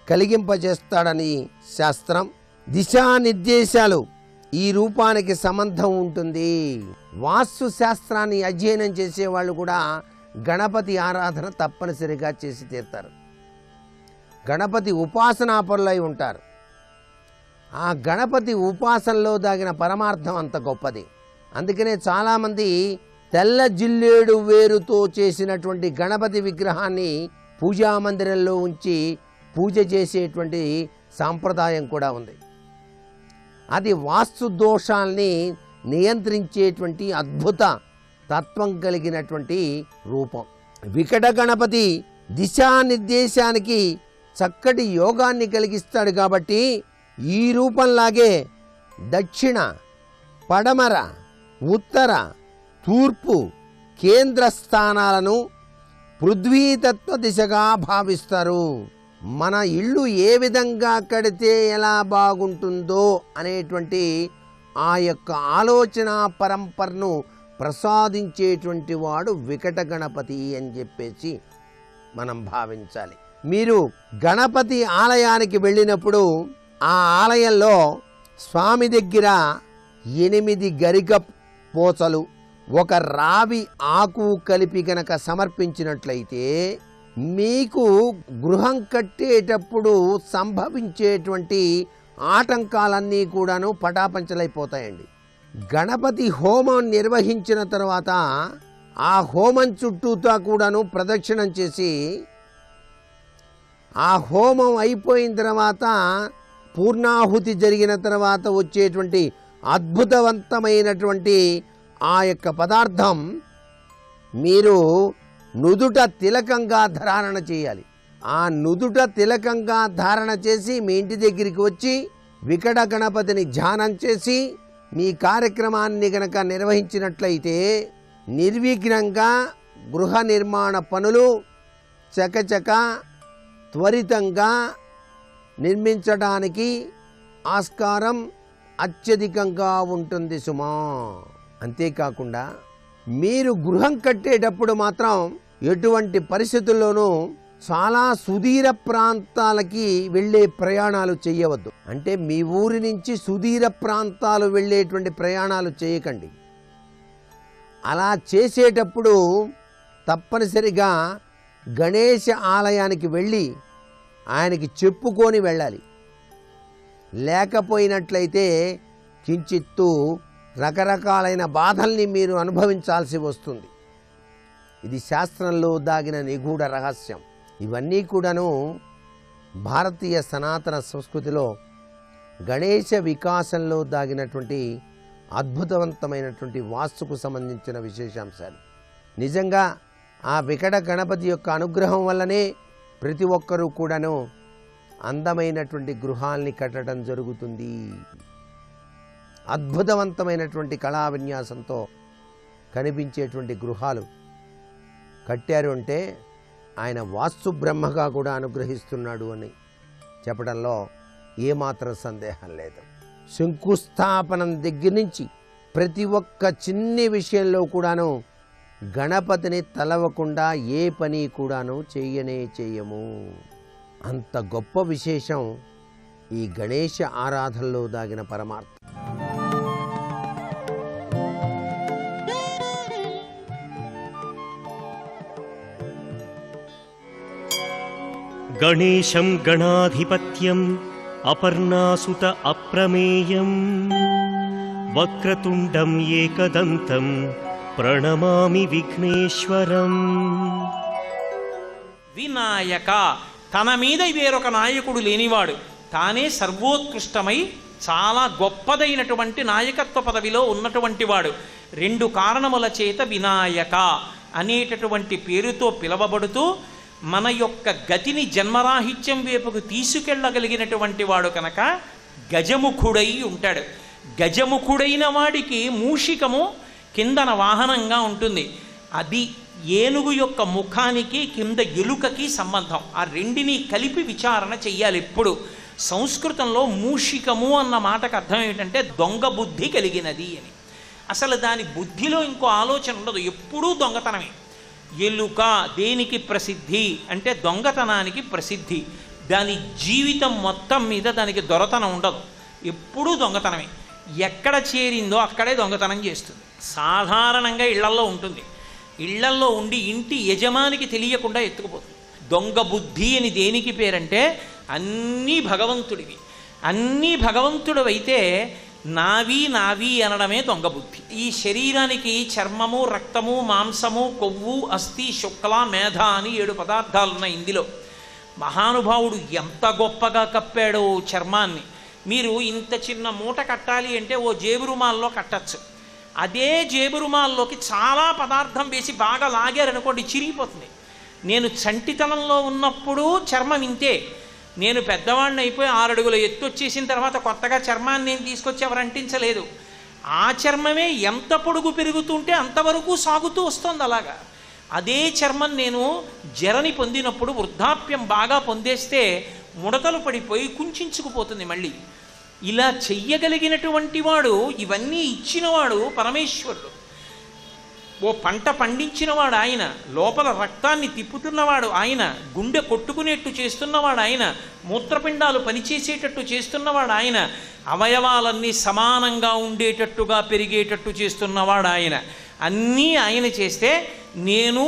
S2: కలిగింపజేస్తాడని శాస్త్రం. దిశానిర్దేశాలు ఈ రూపానికి సంబంధం ఉంటుంది. వాస్తు శాస్త్రాన్ని అధ్యయనం చేసేవాళ్ళు కూడా గణపతి ఆరాధన తప్పనిసరిగా చేసి తీరుతారు. గణపతి ఉపాసనాపరులై ఉంటారు. ఆ గణపతి ఉపాసనలో దాగిన పరమార్థం అంత గొప్పది. అందుకనే చాలామంది తెల్ల జిల్లేడు వేరుతో చేసినటువంటి గణపతి విగ్రహాన్ని పూజామందిరంలో ఉంచి పూజ చేసేటువంటి సాంప్రదాయం కూడా ఉంది. అది వాస్తు దోషాల్ని నియంత్రించేటువంటి అద్భుత తత్వం కలిగినటువంటి రూపం. వికట గణపతి దిశానిర్దేశానికి చక్కటి యోగాన్ని కలిగిస్తాడు కాబట్టి ఈ రూపంలాగే దక్షిణ, పడమర, ఉత్తర, తూర్పు కేంద్ర స్థానాలను పృథ్వీతత్వ దిశగా భావిస్తారు. మన ఇల్లు ఏ విధంగా కడితే ఎలా బాగుంటుందో అనేటువంటి ఆ యొక్క ఆలోచన పరంపరను ప్రసాదించేటువంటి వాడు వికట గణపతి అని చెప్పేసి మనం భావించాలి. మీరు గణపతి ఆలయానికి వెళ్ళినప్పుడు ఆ ఆలయంలో స్వామి దగ్గర 8 గరిక పోచలు, 1 రావి ఆకు కలిపి గనక సమర్పించినట్లయితే మీకు గృహం కట్టేటప్పుడు సంభవించేటువంటి ఆటంకాలన్నీ కూడాను పటాపంచలైపోతాయండి. గణపతి హోమం నిర్వహించిన తర్వాత ఆ హోమం చుట్టూతా కూడాను ప్రదక్షిణం చేసి ఆ హోమం అయిపోయిన తర్వాత పూర్ణాహుతి జరిగిన తర్వాత వచ్చేటువంటి అద్భుతవంతమైనటువంటి ఆ యొక్క పదార్థం మీరు నుదుట తిలకంగా ధారణ చేయాలి. ఆ నుదుట తిలకంగా ధారణ చేసి మీ ఇంటి దగ్గరికి వచ్చి వికట గణపతిని ధ్యానం చేసి మీ కార్యక్రమాన్ని గనక నిర్వహించినట్లయితే నిర్విఘ్నంగా గృహ నిర్మాణ పనులు చకచక త్వరితంగా నిర్మించడానికి ఆస్కారం అత్యధికంగా ఉంటుంది సుమా. అంతేకాకుండా మీరు గృహం కట్టేటప్పుడు మాత్రం ఎటువంటి పరిస్థితుల్లోనూ చాలా సుదూర ప్రాంతాలకి వెళ్ళే ప్రయాణాలు చేయవద్దు. అంటే మీ ఊరి నుంచి సుదూర ప్రాంతాలు వెళ్ళేటువంటి ప్రయాణాలు చేయకండి. అలా చేసేటప్పుడు తప్పనిసరిగా గణేశ ఆలయానికి వెళ్ళి ఆయనకి చెప్పుకొని వెళ్ళాలి. లేకపోయినట్లయితే కించిత్తు రకరకాలైన బాధల్ని మీరు అనుభవించాల్సి వస్తుంది. ఇది శాస్త్రంలో దాగిన నిగూఢ రహస్యం. ఇవన్నీ కూడాను భారతీయ సనాతన సంస్కృతిలో గణేశ వికాసంలో దాగినటువంటి అద్భుతవంతమైనటువంటి వాస్తుకు సంబంధించిన విశేషాంశాలు. నిజంగా ఆ వికట గణపతి యొక్క అనుగ్రహం వల్లనే ప్రతి ఒక్కరూ కూడాను అందమైనటువంటి గృహాల్ని కట్టడం జరుగుతుంది. అద్భుతవంతమైనటువంటి కళా విన్యాసంతో కనిపించేటువంటి గృహాలు కట్టారు అంటే ఆయన వాస్తు బ్రహ్మగా కూడా అనుగ్రహిస్తున్నాడు అని చెప్పడంలో ఏమాత్రం సందేహం లేదు. శంకుస్థాపనం దగ్గర నుంచి ప్రతి ఒక్క చిన్ని విషయంలో కూడాను గణపతిని తలవకుండా ఏ పని కూడాను చేయము. అంత గొప్ప విశేషం ఈ గణేశ ఆరాధనలో దాగిన పరమార్థం.
S3: గణేశం గణాధిపత్యం అపర్ణాసుత అప్రమేయం వక్రతుండం ఏకదంతం ప్రణమామి విఘ్నేశ్వరం.
S4: వినాయక తన మీద వేరొక నాయకుడు లేనివాడు, తానే సర్వోత్కృష్టమై చాలా గొప్పదైనటువంటి నాయకత్వ పదవిలో ఉన్నటువంటి వాడు. 2 కారణముల చేత వినాయక అనేటటువంటి పేరుతో పిలవబడుతూ మన యొక్క గతిని జన్మరాహిత్యం వైపుకు తీసుకెళ్ళగలిగినటువంటి వాడు కనుక గజముఖుడై ఉంటాడు. గజముఖుడైన వాడికి మూషికము కిందన వాహనంగా ఉంటుంది. అది ఏనుగు యొక్క ముఖానికి కింద ఎలుకకి సంబంధం. ఆ రెండిని కలిపి విచారణ చెయ్యాలి. ఎప్పుడు సంస్కృతంలో మూషికము అన్న మాటకు అర్థం ఏమిటంటే దొంగ బుద్ధి కలిగినది అని. అసలు దాని బుద్ధిలో ఇంకో ఆలోచన ఉండదు, ఎప్పుడూ దొంగతనమే. ఎలుక దేనికి ప్రసిద్ధి అంటే దొంగతనానికి ప్రసిద్ధి. దాని జీవితం మొత్తం మీద దానికి దొరతనం ఉండదు, ఎప్పుడూ దొంగతనమే. ఎక్కడ చేరిందో అక్కడే దొంగతనం చేస్తుంది. సాధారణంగా ఇళ్లల్లో ఉంటుంది, ఇళ్లల్లో ఉండి ఇంటి యజమానికి తెలియకుండా ఎత్తుకుపోతుంది. దొంగ బుద్ధి అని దేనికి పేరంటే అన్నీ భగవంతుడివి. అన్నీ భగవంతుడివైతే నావి నావి అనడమే దొంగ బుద్ధి. ఈ శరీరానికి చర్మము, రక్తము, మాంసము, కొవ్వు, అస్థి, శుక్ల, మేధ అని 7 పదార్థాలు ఉన్నాయి. ఇందులో మహానుభావుడు ఎంత గొప్పగా కప్పాడో చర్మాన్ని. మీరు ఇంత చిన్న మూట కట్టాలి అంటే ఓ జేబు రుమాల్లో కట్టచ్చు. అదే జేబు రుమాల్లోకి చాలా పదార్థం వేసి బాగా లాగారనుకోండి చిరిగిపోతుంది. నేను చంటితనంలో ఉన్నప్పుడు చర్మం ఇంతే. నేను పెద్దవాడిని అయిపోయి 6 అడుగుల ఎత్తు వచ్చేసిన తర్వాత కొత్తగా చర్మాన్ని నేను తీసుకొచ్చి ఎవరు అంటించలేదు. ఆ చర్మమే ఎంత పొడుగు పెరుగుతుంటే అంతవరకు సాగుతూ వస్తుంది. అలాగా అదే చర్మం నేను జరని పొందినప్పుడు వృద్ధాప్యం బాగా పొందేస్తే ముడతలు పడిపోయి కుంచుకుపోతుంది మళ్ళీ. ఇలా చెయ్యగలిగినటువంటి వాడు, ఇవన్నీ ఇచ్చినవాడు పరమేశ్వరుడు. ఓ పంట పండించినవాడు ఆయన, లోపల రక్తాన్ని తిప్పుతున్నవాడు ఆయన, గుండె కొట్టుకునేట్టు చేస్తున్నవాడు ఆయన, మూత్రపిండాలు పనిచేసేటట్టు చేస్తున్నవాడు ఆయన, అవయవాలన్నీ సమానంగా ఉండేటట్టుగా పెరిగేటట్టు చేస్తున్నవాడు ఆయన. అన్నీ ఆయన చేస్తే నేను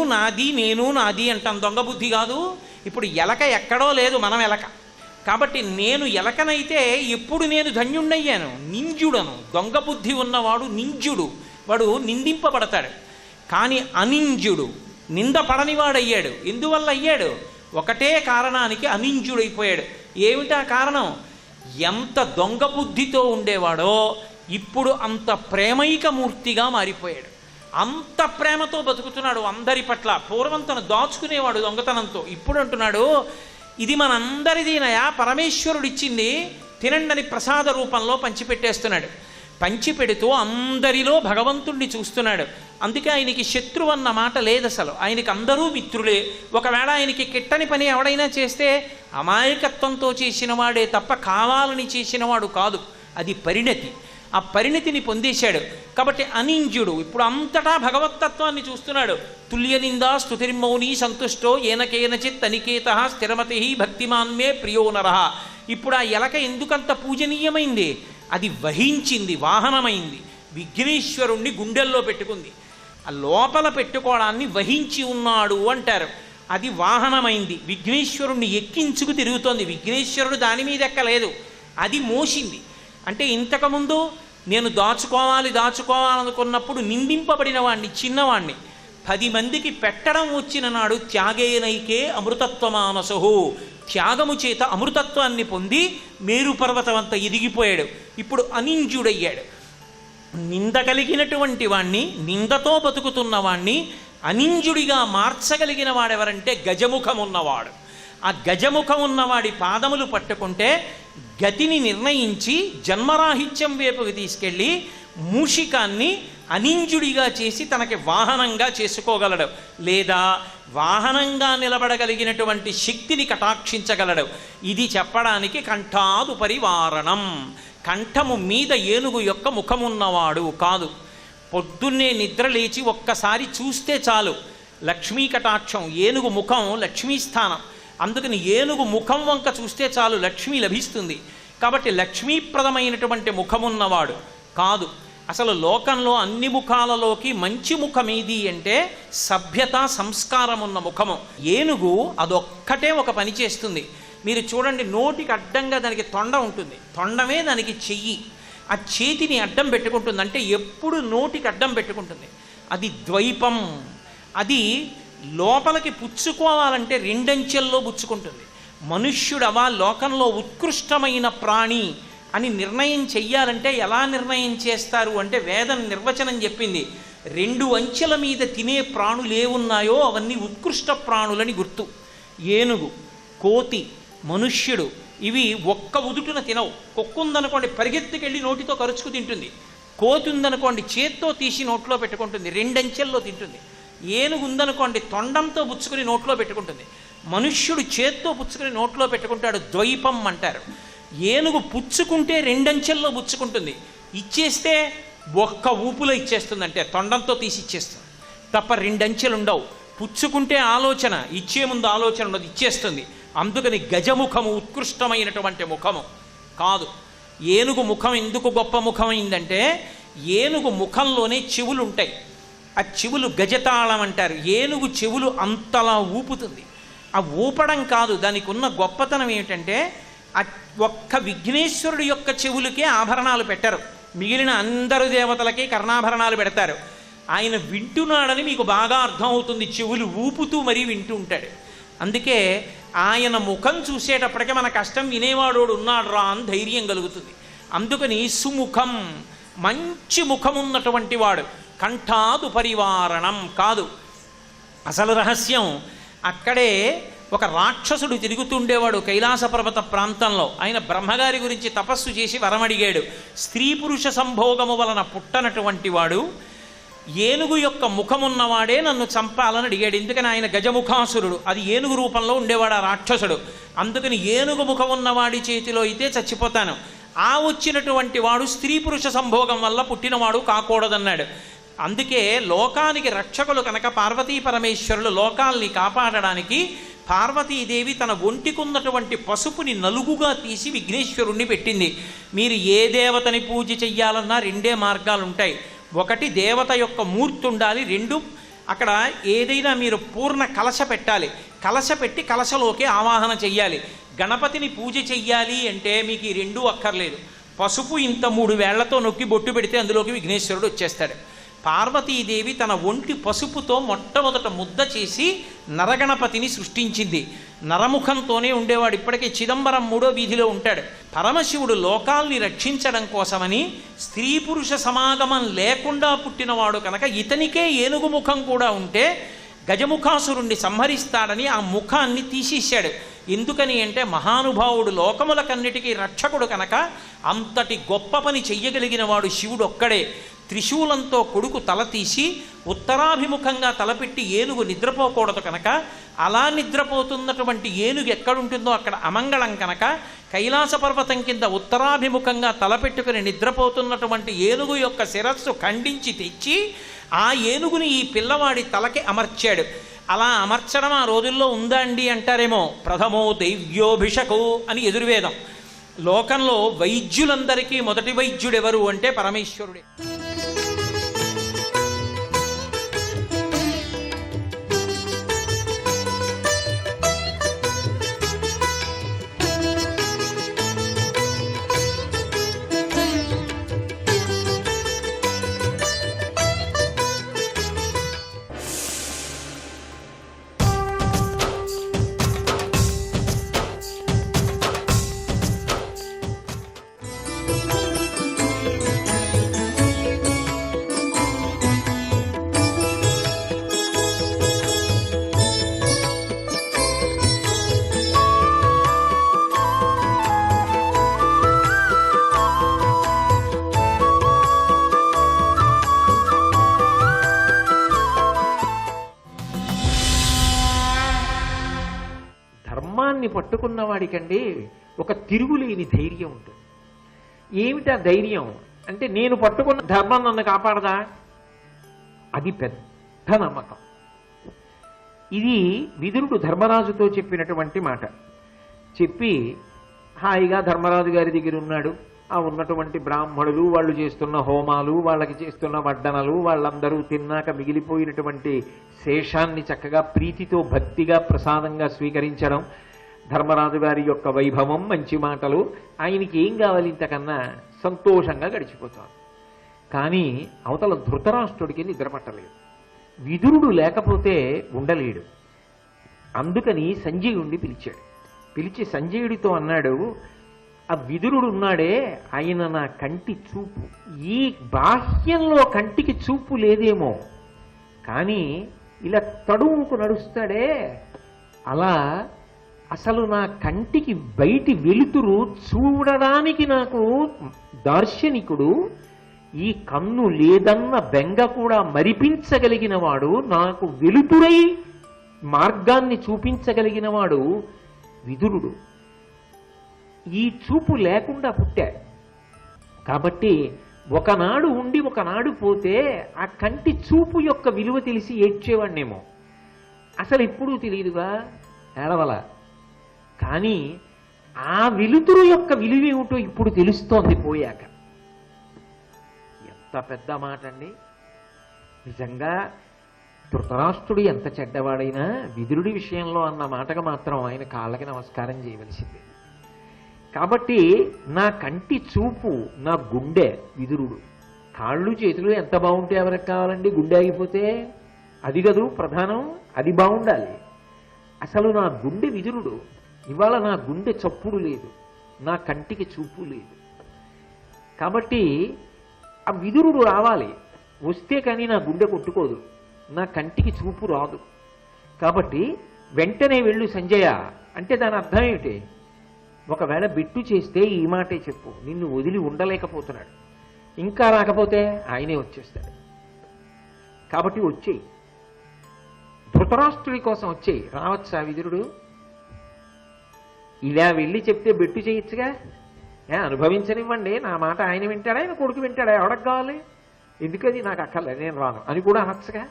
S4: నాది అంటాం. దొంగ బుద్ధి కాదు. ఇప్పుడు ఎలక ఎక్కడో లేదు, మనం ఎలక. కాబట్టి నేను ఎలకనైతే ఎప్పుడు నేను ధన్యుణ్ణయ్యాను. నింజుడను. దొంగ బుద్ధి ఉన్నవాడు నింజుడు, వాడు నిందింపబడతాడు. కానీ అనింజుడు నింద పడనివాడయ్యాడు. ఎందువల్ల అయ్యాడు? ఒకటే కారణానికి అనింజుడైపోయాడు. ఏమిటా కారణం? ఎంత దొంగ బుద్ధితో ఉండేవాడో ఇప్పుడు అంత ప్రేమైక మూర్తిగా మారిపోయాడు. అంత ప్రేమతో బతుకుతున్నాడు అందరి పట్ల. పూర్వం తను దాచుకునేవాడు దొంగతనంతో. ఇప్పుడు అంటున్నాడు, ఇది మనందరిదీనయా, పరమేశ్వరుడిచ్చింది, తినండని ప్రసాద రూపంలో పంచిపెట్టేస్తున్నాడు. పంచిపెడుతూ అందరిలో భగవంతుణ్ణి చూస్తున్నాడు. అందుకే ఆయనకి శత్రువు అన్న మాట లేదు అసలు. ఆయనకి అందరూ మిత్రులే. ఒకవేళ ఆయనకి కిట్టని పని ఎవడైనా చేస్తే అమాయకత్వంతో చేసిన వాడే తప్ప కావాలని చేసినవాడు కాదు. అది పరిణతి. ఆ పరిణతిని పొందేశాడు. కాబట్టి అనింజుడు ఇప్పుడు అంతటా భగవత్తత్వాన్ని చూస్తున్నాడు. తుల్యనిందా స్తుతిర్మౌని సంతుష్టో ఏనకేనచిత్ అనికేత స్థిరమతి భక్తిమాన్మే ప్రియో నరః. ఇప్పుడు ఆ ఎలక ఎందుకంత పూజనీయమైంది? అది వహించింది, వాహనమైంది. విఘ్నేశ్వరుణ్ణి గుండెల్లో పెట్టుకుంది. ఆ లోపల పెట్టుకోవడాన్ని వహించి ఉన్నాడు అంటారు. అది వాహనమైంది. విఘ్నేశ్వరుణ్ణి ఎక్కించుకు తిరుగుతోంది. విఘ్నేశ్వరుడు దాని మీద ఎక్కలేదు, అది మోసింది. అంటే ఇంతకుముందు నేను దాచుకోవాలనుకున్నప్పుడు నిందింపబడిన వాణ్ణి, చిన్నవాణ్ణి 10 మందికి పెట్టడం వచ్చిన నాడు త్యాగేనైకే అమృతత్వమానసహు, త్యాగము చేత అమృతత్వాన్ని పొంది మేరు పర్వతం అంతా ఎదిగిపోయాడు. ఇప్పుడు అనింజుడయ్యాడు. నింద కలిగినటువంటి వాణ్ణి, నిందతో బతుకుతున్న వాణ్ణి అనింజుడిగా మార్చగలిగిన వాడెవరంటే గజముఖం ఉన్నవాడు. ఆ గజముఖం ఉన్నవాడి పాదములు పట్టుకుంటే గతిని నిర్ణయించి జన్మరాహిత్యం వైపుకి తీసుకెళ్ళి మూషికాన్ని అనింజుడిగా చేసి తనకి వాహనంగా చేసుకోగలడు. లేదా వాహనంగా నిలబడగలిగినటువంటి శక్తిని కటాక్షించగలడు. ఇది చెప్పడానికి కంఠాదు పరివారణం. కంఠము మీద ఏనుగు యొక్క ముఖమున్నవాడు కాదు. పొద్దున్నే నిద్ర లేచి ఒక్కసారి చూస్తే చాలు లక్ష్మీ కటాక్షం. ఏనుగు ముఖం లక్ష్మీస్థానం. అందుకని ఏనుగు ముఖం వంక చూస్తే చాలు లక్ష్మి లభిస్తుంది. కాబట్టి లక్ష్మీప్రదమైనటువంటి ముఖమున్నవాడు కాదు. అసలు లోకంలో అన్ని ముఖాలలోకి మంచి ముఖం ఏది అంటే సభ్యత, సంస్కారం ఉన్న ముఖము. ఏనుగు అదొక్కటే ఒక పని చేస్తుంది. మీరు చూడండి, నోటికి అడ్డంగా దానికి తొండ ఉంటుంది. తొండమే దానికి చెయ్యి. ఆ చేతిని అడ్డం పెట్టుకుంటుంది. అంటే ఎప్పుడు నోటికి అడ్డం పెట్టుకుంటుంది. అది ద్వైపం. అది లోపలికి పుచ్చుకోవాలంటే 2 అంచెల్లో పుచ్చుకుంటుంది. మనుష్యుడవా లోకంలో ఉత్కృష్టమైన ప్రాణి అని నిర్ణయం చెయ్యాలంటే ఎలా నిర్ణయం చేస్తారు అంటే వేదం నిర్వచనం చెప్పింది. 2 అంచెల మీద తినే ప్రాణులు ఏవున్నాయో అవన్నీ ఉత్కృష్ట ప్రాణులని గుర్తు. ఏనుగు, కోతి, మనుష్యుడు ఇవి ఒక్క ఉదుటున తినవు. కుక్కుందనుకోండి పరిగెత్తుకెళ్ళి నోటితో కరుచుకు తింటుంది. కోతి ఉందనుకోండి చేత్తో తీసి నోట్లో పెట్టుకుంటుంది, 2 అంచెల్లో తింటుంది. ఏనుగు ఉందనుకోండి తొండంతో పుచ్చుకుని నోట్లో పెట్టుకుంటుంది. మనుష్యుడు చేత్తో పుచ్చుకుని నోట్లో పెట్టుకుంటాడు. ద్వైపం అంటారు. ఏనుగు పుచ్చుకుంటే 2 అంచెల్లో పుచ్చుకుంటుంది. ఇచ్చేస్తే ఒక్క ఊపులో ఇచ్చేస్తుంది. అంటే తొండంతో తీసి ఇచ్చేస్తుంది తప్ప 2 అంచెలు ఉండవు. పుచ్చుకుంటే ఆలోచన, ఇచ్చే ముందు ఆలోచన ఉండదు, ఇచ్చేస్తుంది. అందుకని గజముఖము ఉత్కృష్టమైనటువంటి ముఖము కాదు. ఏనుగు ముఖం ఎందుకు గొప్ప ముఖమైందంటే ఏనుగు ముఖంలోనే చెవులు ఉంటాయి. ఆ చెవులు గజతాళం అంటారు. ఏనుగు చెవులు అంతలా ఊపుతుంది. ఆ ఊపడం కాదు, దానికి ఉన్న గొప్పతనం ఏమిటంటే ఒక్క విఘ్నేశ్వరుడు యొక్క చెవులకే ఆభరణాలు పెట్టరు. మిగిలిన అందరు దేవతలకే కర్ణాభరణాలు పెడతారు. ఆయన వింటున్నాడని మీకు బాగా అర్థమవుతుంది. చెవులు ఊపుతూ మరీ వింటూ ఉంటాడు. అందుకే ఆయన ముఖం చూసేటప్పటికే మన కష్టం వినేవాడోడు ఉన్నాడు రా అని ధైర్యం కలుగుతుంది. అందుకని సుముఖం మంచి ముఖమున్నటువంటి వాడు. కంఠాదు పరివారణం కాదు. అసలు రహస్యం అక్కడే ఒక రాక్షసుడు తిరుగుతుండేవాడు కైలాస పర్వత ప్రాంతంలో. ఆయన బ్రహ్మగారి గురించి తపస్సు చేసి వరమడిగాడు. స్త్రీ పురుష సంభోగము వలన పుట్టనటువంటి వాడు, ఏనుగు యొక్క ముఖమున్నవాడే నన్ను చంపాలని అడిగాడు. ఎందుకని ఆయన గజముఖాసురుడు, అది ఏనుగు రూపంలో ఉండేవాడు ఆ రాక్షసుడు. అందుకని ఏనుగు ముఖం ఉన్నవాడి చేతిలో అయితే చచ్చిపోతాను, ఆ వచ్చినటువంటి వాడు స్త్రీ పురుష సంభోగం వల్ల పుట్టినవాడు కాకూడదన్నాడు. అందుకే లోకానికి రక్షకులు కనుక పార్వతీ పరమేశ్వరులు లోకాల్ని కాపాడడానికి పార్వతీదేవి తన ఒంటికున్నటువంటి పసుపుని నలుగుగా తీసి విఘ్నేశ్వరుణ్ణి పెట్టింది. మీరు ఏ దేవతని పూజ చెయ్యాలన్నా రెండే మార్గాలు ఉంటాయి. ఒకటి దేవత యొక్క మూర్తి ఉండాలి, రెండు అక్కడ ఏదైనా మీరు పూర్ణ కలశ పెట్టాలి. కలశ పెట్టి కలశలోకి ఆవాహన చెయ్యాలి. గణపతిని పూజ చెయ్యాలి అంటే మీకు ఈ రెండూ అక్కర్లేదు. పసుపు ఇంత 3 వేళ్లతో నొక్కి బొట్టు పెడితే అందులోకి విఘ్నేశ్వరుడు వచ్చేస్తాడు. పార్వతీదేవి తన ఒంటి పసుపుతో మొట్టమొదట ముద్ద చేసి నరగణపతిని సృష్టించింది. నరముఖంతోనే ఉండేవాడు. ఇప్పటికే చిదంబరం 3వ వీధిలో ఉంటాడు. పరమశివుడు లోకాల్ని రక్షించడం కోసమని స్త్రీ పురుష సమాగమం లేకుండా పుట్టినవాడు కనుక ఇతనికే ఏనుగు ముఖం కూడా ఉంటే గజముఖాసురుణ్ణి సంహరిస్తాడని ఆ ముఖాన్ని తీసేశాడు. ఎందుకని అంటే మహానుభావుడు లోకములకన్నిటికీ రక్షకుడు కనుక అంతటి గొప్ప పని చెయ్యగలిగిన వాడు శివుడు ఒక్కడే. త్రిశూలంతో కొడుకు తల తీసి ఉత్తరాభిముఖంగా తలపెట్టి ఏనుగు నిద్రపోకూడదు కనుక, అలా నిద్రపోతున్నటువంటి ఏనుగు ఎక్కడుంటుందో అక్కడ అమంగళం కనుక కైలాస పర్వతం కింద ఉత్తరాభిముఖంగా తలపెట్టుకుని నిద్రపోతున్నటువంటి ఏనుగు యొక్క శిరస్సు ఖండించి తెచ్చి ఆ ఏనుగుని ఈ పిల్లవాడి తలకి అమర్చాడు. అలా అమర్చడం ఆ రోజుల్లో ఉందా అండి అంటారేమో. ప్రథమో దైవ్యోభిషకో అని ఎదుర్వేదం. లోకంలో వైద్యులందరికీ మొదటి వైద్యుడెవరు అంటే పరమేశ్వరుడే.
S5: పట్టుకున్న వాడికండి ఒక తిరుగులేని ధైర్యం ఉంటుంది. ఏమిటా ధైర్యం అంటే, నేను పట్టుకున్న ధర్మం నన్ను కాపాడదా, అది పెద్ద నమ్మకం. ఇది విదురుడు ధర్మరాజుతో చెప్పినటువంటి మాట. చెప్పి హాయిగా ధర్మరాజు గారి దగ్గర ఉన్నాడు. ఆ ఉన్నటువంటి బ్రాహ్మణులు, వాళ్ళు చేస్తున్న హోమాలు, వాళ్ళకి చేస్తున్న వడ్డనలు, వాళ్ళందరూ తిన్నాక మిగిలిపోయినటువంటి శేషాన్ని చక్కగా ప్రీతితో భక్తిగా ప్రసాదంగా స్వీకరించడం, ధర్మరాజు గారి యొక్క వైభవం, మంచి మాటలు, ఆయనకి ఏం కావాలి ఇంతకన్నా, సంతోషంగా గడిచిపోతాడు. కానీ అవతల ధృతరాష్ట్రుడికి నిద్రపట్టలేదు. విదురుడు లేకపోతే ఉండలేడు. అందుకని సంజయుడిని పిలిచాడు. పిలిచి సంజయుడితో అన్నాడు, ఆ విదురుడు ఉన్నాడే ఆయన నా కంటి చూపు. ఈ బాహ్యంలో కంటికి చూపు లేదేమో, కానీ ఇలా తడుముకు నడుస్తాడే అలా అసలు నా కంటికి బయటి వెలుతురు చూడడానికి నాకు దార్శనికుడు, ఈ కన్ను లేదన్న బెంగ కూడా మరిపించగలిగిన వాడు, నాకు వెలుతురై మార్గాన్ని చూపించగలిగిన వాడు విదురుడు. ఈ చూపు లేకుండా పుట్టాడు కాబట్టి ఒకనాడు ఉండి ఒకనాడు పోతే ఆ కంటి చూపు యొక్క విలువ తెలిసి ఏడ్చేవాడినేమో. అసలు ఎప్పుడూ తెలియదుగా, ఏడవల. కానీ ఆ వెలుతురు యొక్క విలువ ఏమిటో ఇప్పుడు తెలుస్తోంది పోయాక. ఎంత పెద్ద మాట అండి. నిజంగా ధృతరాష్ట్రుడు ఎంత చెడ్డవాడైనా విదురుడి విషయంలో అన్న మాటగా మాత్రం ఆయన కాళ్ళకి నమస్కారం చేయవలసిందే. కాబట్టి నా కంటి చూపు, నా గుండె విదురుడు. కాళ్ళు చేతులు ఎంత బాగుంటే ఎవరికి కావాలండి? గుండె ఆగిపోతే అది కదూ ప్రధానం, అది బాగుండాలి. అసలు నా గుండె విదురుడు. ఇవాళ నా గుండె చప్పుడు లేదు, నా కంటికి చూపు లేదు. కాబట్టి ఆ విదురుడు రావాలి, వస్తే కానీ నా గుండె కొట్టుకోదు, నా కంటికి చూపు రాదు. కాబట్టి వెంటనే వెళ్ళు సంజయ అంటే దాని అర్థం ఏమిటి? ఒకవేళ బిట్టు చేస్తే ఈ మాటే చెప్పు, నిన్ను వదిలి ఉండలేకపోతున్నాడు, ఇంకా రాకపోతే ఆయనే వచ్చేస్తాడు. కాబట్టి వచ్చేయి, ధృతరాష్ట్రుడి కోసం వచ్చేయి. రావచ్చా విదురుడు? ఇలా వెళ్ళి చెప్తే బెట్టు చేయొచ్చుగా. అనుభవించనివ్వండి, నా మాట ఆయన వింటాడా, ఆయన కొడుకు వింటాడా, ఎవడకు కావాలి, ఎందుకది నాకు అక్కర్లేదు, నేను రాను అని కూడా అనొచ్చుగా.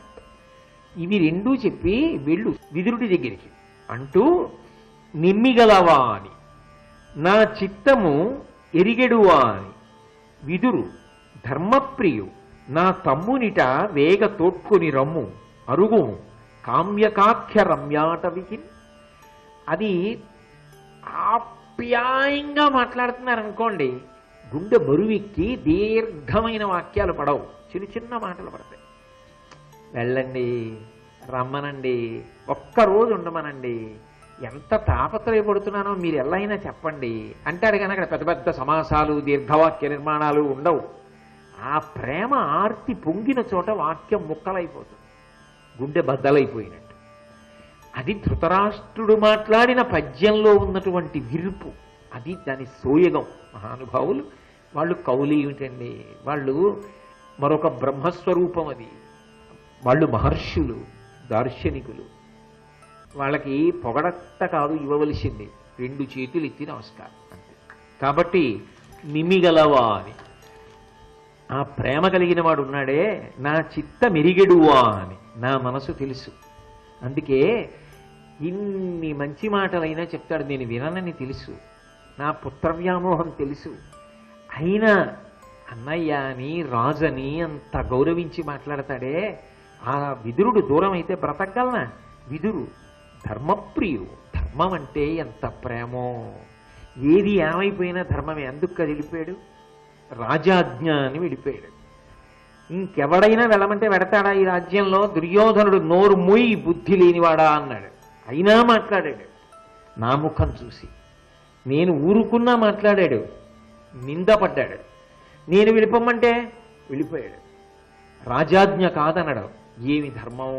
S5: ఇవి రెండూ చెప్పి వెళ్ళు విదురుడి దగ్గరికి అంటూ, నిమ్మిగలవా అని నా చిత్తము ఎరిగెడువా అని విదురు ధర్మప్రియు నా తమ్మునిట వేగ తోడ్కొని రమ్ము అరుగుము కామ్యకాఖ్య రమ్యాటవికి. అది ఆప్యాయంగా మాట్లాడుతున్నారనుకోండి, గుండె బరువెక్కి దీర్ఘమైన వాక్యాలు పడవు, చిన్న చిన్న మాటలు పడతాయి. వెళ్ళండి, రమ్మనండి, ఒక్కరోజు ఉండమనండి, ఎంత తాపత్రయపడుతున్నానో మీరు ఎలా అయినా చెప్పండి అంటాడు. కానీ అక్కడ పెద్ద పెద్ద సమాసాలు దీర్ఘవాక్య నిర్మాణాలు ఉండవు. ఆ ప్రేమ ఆర్తి పొంగిన చోట వాక్యం ముక్కలైపోతుంది, గుండె బద్దలైపోయినట్టు. అది ధృతరాష్ట్రుడు మాట్లాడిన పద్యంలో ఉన్నటువంటి విరుపు, అది దాని సోయగం. మహానుభావులు వాళ్ళు కౌలి ఏమిటండి, వాళ్ళు మరొక బ్రహ్మస్వరూపం, అది వాళ్ళు మహర్షులు, దార్శనికులు. వాళ్ళకి పొగడట్ట కాదు ఇవ్వవలసింది, 2 చేతులు ఎత్తి నమస్కారం అంతే. కాబట్టి నిమిగలవా అని ఆ ప్రేమ కలిగిన వాడు ఉన్నాడే, నా చిత్త మెరిగెడువా అని నా మనసు తెలుసు, అందుకే ఇన్ని మంచి మాటలైనా చెప్తాడు. నేను విననని తెలుసు, నా పుత్రవ్యామోహం తెలుసు, అయినా అన్నయ్య అని రాజని అంత గౌరవించి మాట్లాడతాడే. ఆ విదురుడు దూరం అయితే బ్రతకగలనా? విదురు ధర్మప్రియుడు, ధర్మం అంటే ఎంత ప్రేమో. ఏది ఏమైపోయినా ధర్మమే, అందుకు వెళ్ళిపోయాడు, రాజాజ్ఞ అని వెళ్ళిపోయాడు. ఇంకెవడైనా వెళ్ళమంటే వెడతాడా ఈ రాజ్యంలో? దుర్యోధనుడు నోరు మొయ్యి బుద్ధి లేనివాడా అన్నాడు, అయినా మాట్లాడాడు. నా ముఖం చూసి నేను ఊరుకున్నా మాట్లాడాడు, నిందపడ్డాడు. నేను వెళ్ళిపోమంటే వెళ్ళిపోయాడు, రాజాజ్ఞ కాదనడం. ఏమి ధర్మం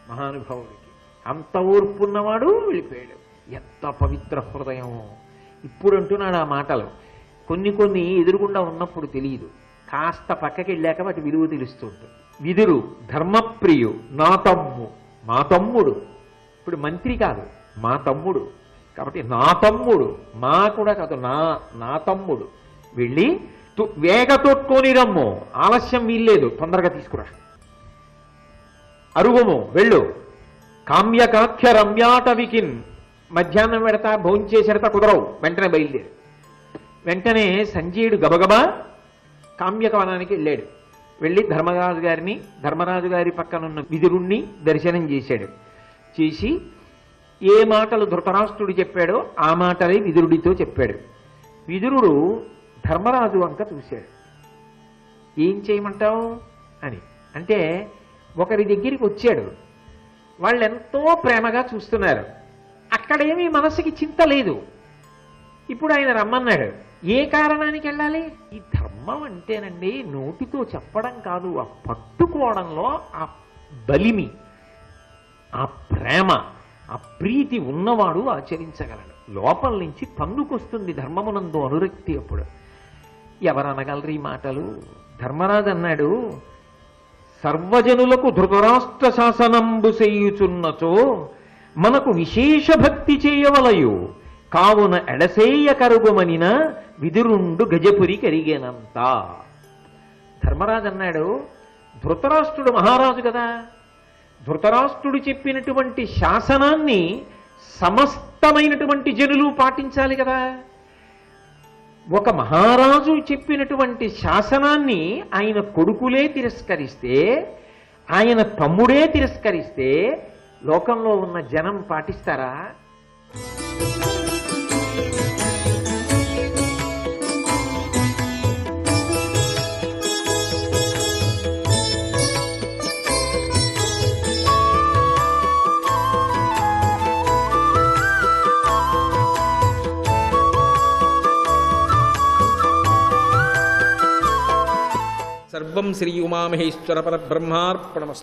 S5: మహానుభావుడికి! అంత ఓర్పున్నవాడు వెళ్ళిపోయాడు. ఎంత పవిత్ర హృదయం! ఇప్పుడు అంటున్నాడు ఆ మాటలు. కొన్ని ఎదురుగుండా ఉన్నప్పుడు తెలియదు, కాస్త పక్కకి వెళ్ళాక వాటి విలువ తెలుస్తూ ఉంటుంది. విదురు ధర్మప్రియు నా మా తమ్ముడు, ఇప్పుడు మంత్రి కాదు మా తమ్ముడు, కాబట్టి నా తమ్ముడు, మా కూడా కాదు నా తమ్ముడు, వెళ్ళి వేగ తోడ్కొని రమ్ము, ఆలస్యం వీల్లేదు, తొందరగా తీసుకురా, అరుగుము వెళ్ళు, కామ్యకాఖ్య రమ్యాటవికిన్, మధ్యాహ్నం పెడతా భోంచేసేడతా కుదరవు, వెంటనే బయలుదేరు. వెంటనే సంజయుడు గబగబా కామ్యకవనానికి వెళ్ళాడు. వెళ్ళి ధర్మరాజు గారి పక్కనున్న విదురుణ్ణి దర్శనం చేశాడు. చేసి ఏ మాటలు ధృతరాష్ట్రుడు చెప్పాడో ఆ మాటలే విదురుడితో చెప్పాడు. విదురుడు ధర్మరాజు వంక చూశాడు. ఏం చేయమంటావు అని. అంటే ఒకరి దగ్గరికి వచ్చాడు, వాళ్ళు ఎంతో ప్రేమగా చూస్తున్నారు, అక్కడేమీ మనసుకి చింత లేదు. ఇప్పుడు ఆయన రమ్మన్నాడు, ఏ కారణానికి వెళ్ళాలి? ఈ ధర్మం అంటేనండి నోటితో చెప్పడం కాదు, ఆ పట్టుకోవడంలో ఆ బలిమి, ఆ ప్రేమ, ఆ ప్రీతి ఉన్నవాడు ఆచరించగలడు. లోపల నుంచి తన్నుకొస్తుంది ధర్మమునందు అనురక్తి. అప్పుడు ఎవరనగలరు ఈ మాటలు? ధర్మరాజు అన్నాడు, సర్వజనులకు ధృతరాష్ట్ర శాసనంబు చేయుచున్నచో మనకు విశేష భక్తి చేయవలయు, కావున ఎడసేయ కరుగుమనిన విదురుండు గజపురి కరిగేనంత. ధర్మరాజు అన్నాడు, ధృతరాష్ట్రుడు మహారాజు కదా, ధృతరాష్ట్రుడు చెప్పినటువంటి శాసనాన్ని సమస్తమైనటువంటి జనులు పాటించాలి కదా. ఒక మహారాజు చెప్పినటువంటి శాసనాన్ని ఆయన కొడుకులే తిరస్కరిస్తే, ఆయన తమ్ముడే తిరస్కరిస్తే లోకంలో ఉన్న జనం పాటిస్తారా?
S6: సర్వం శ్రీ ఉమామహేశ్వర పరబ్రహ్మార్పణమస్తు.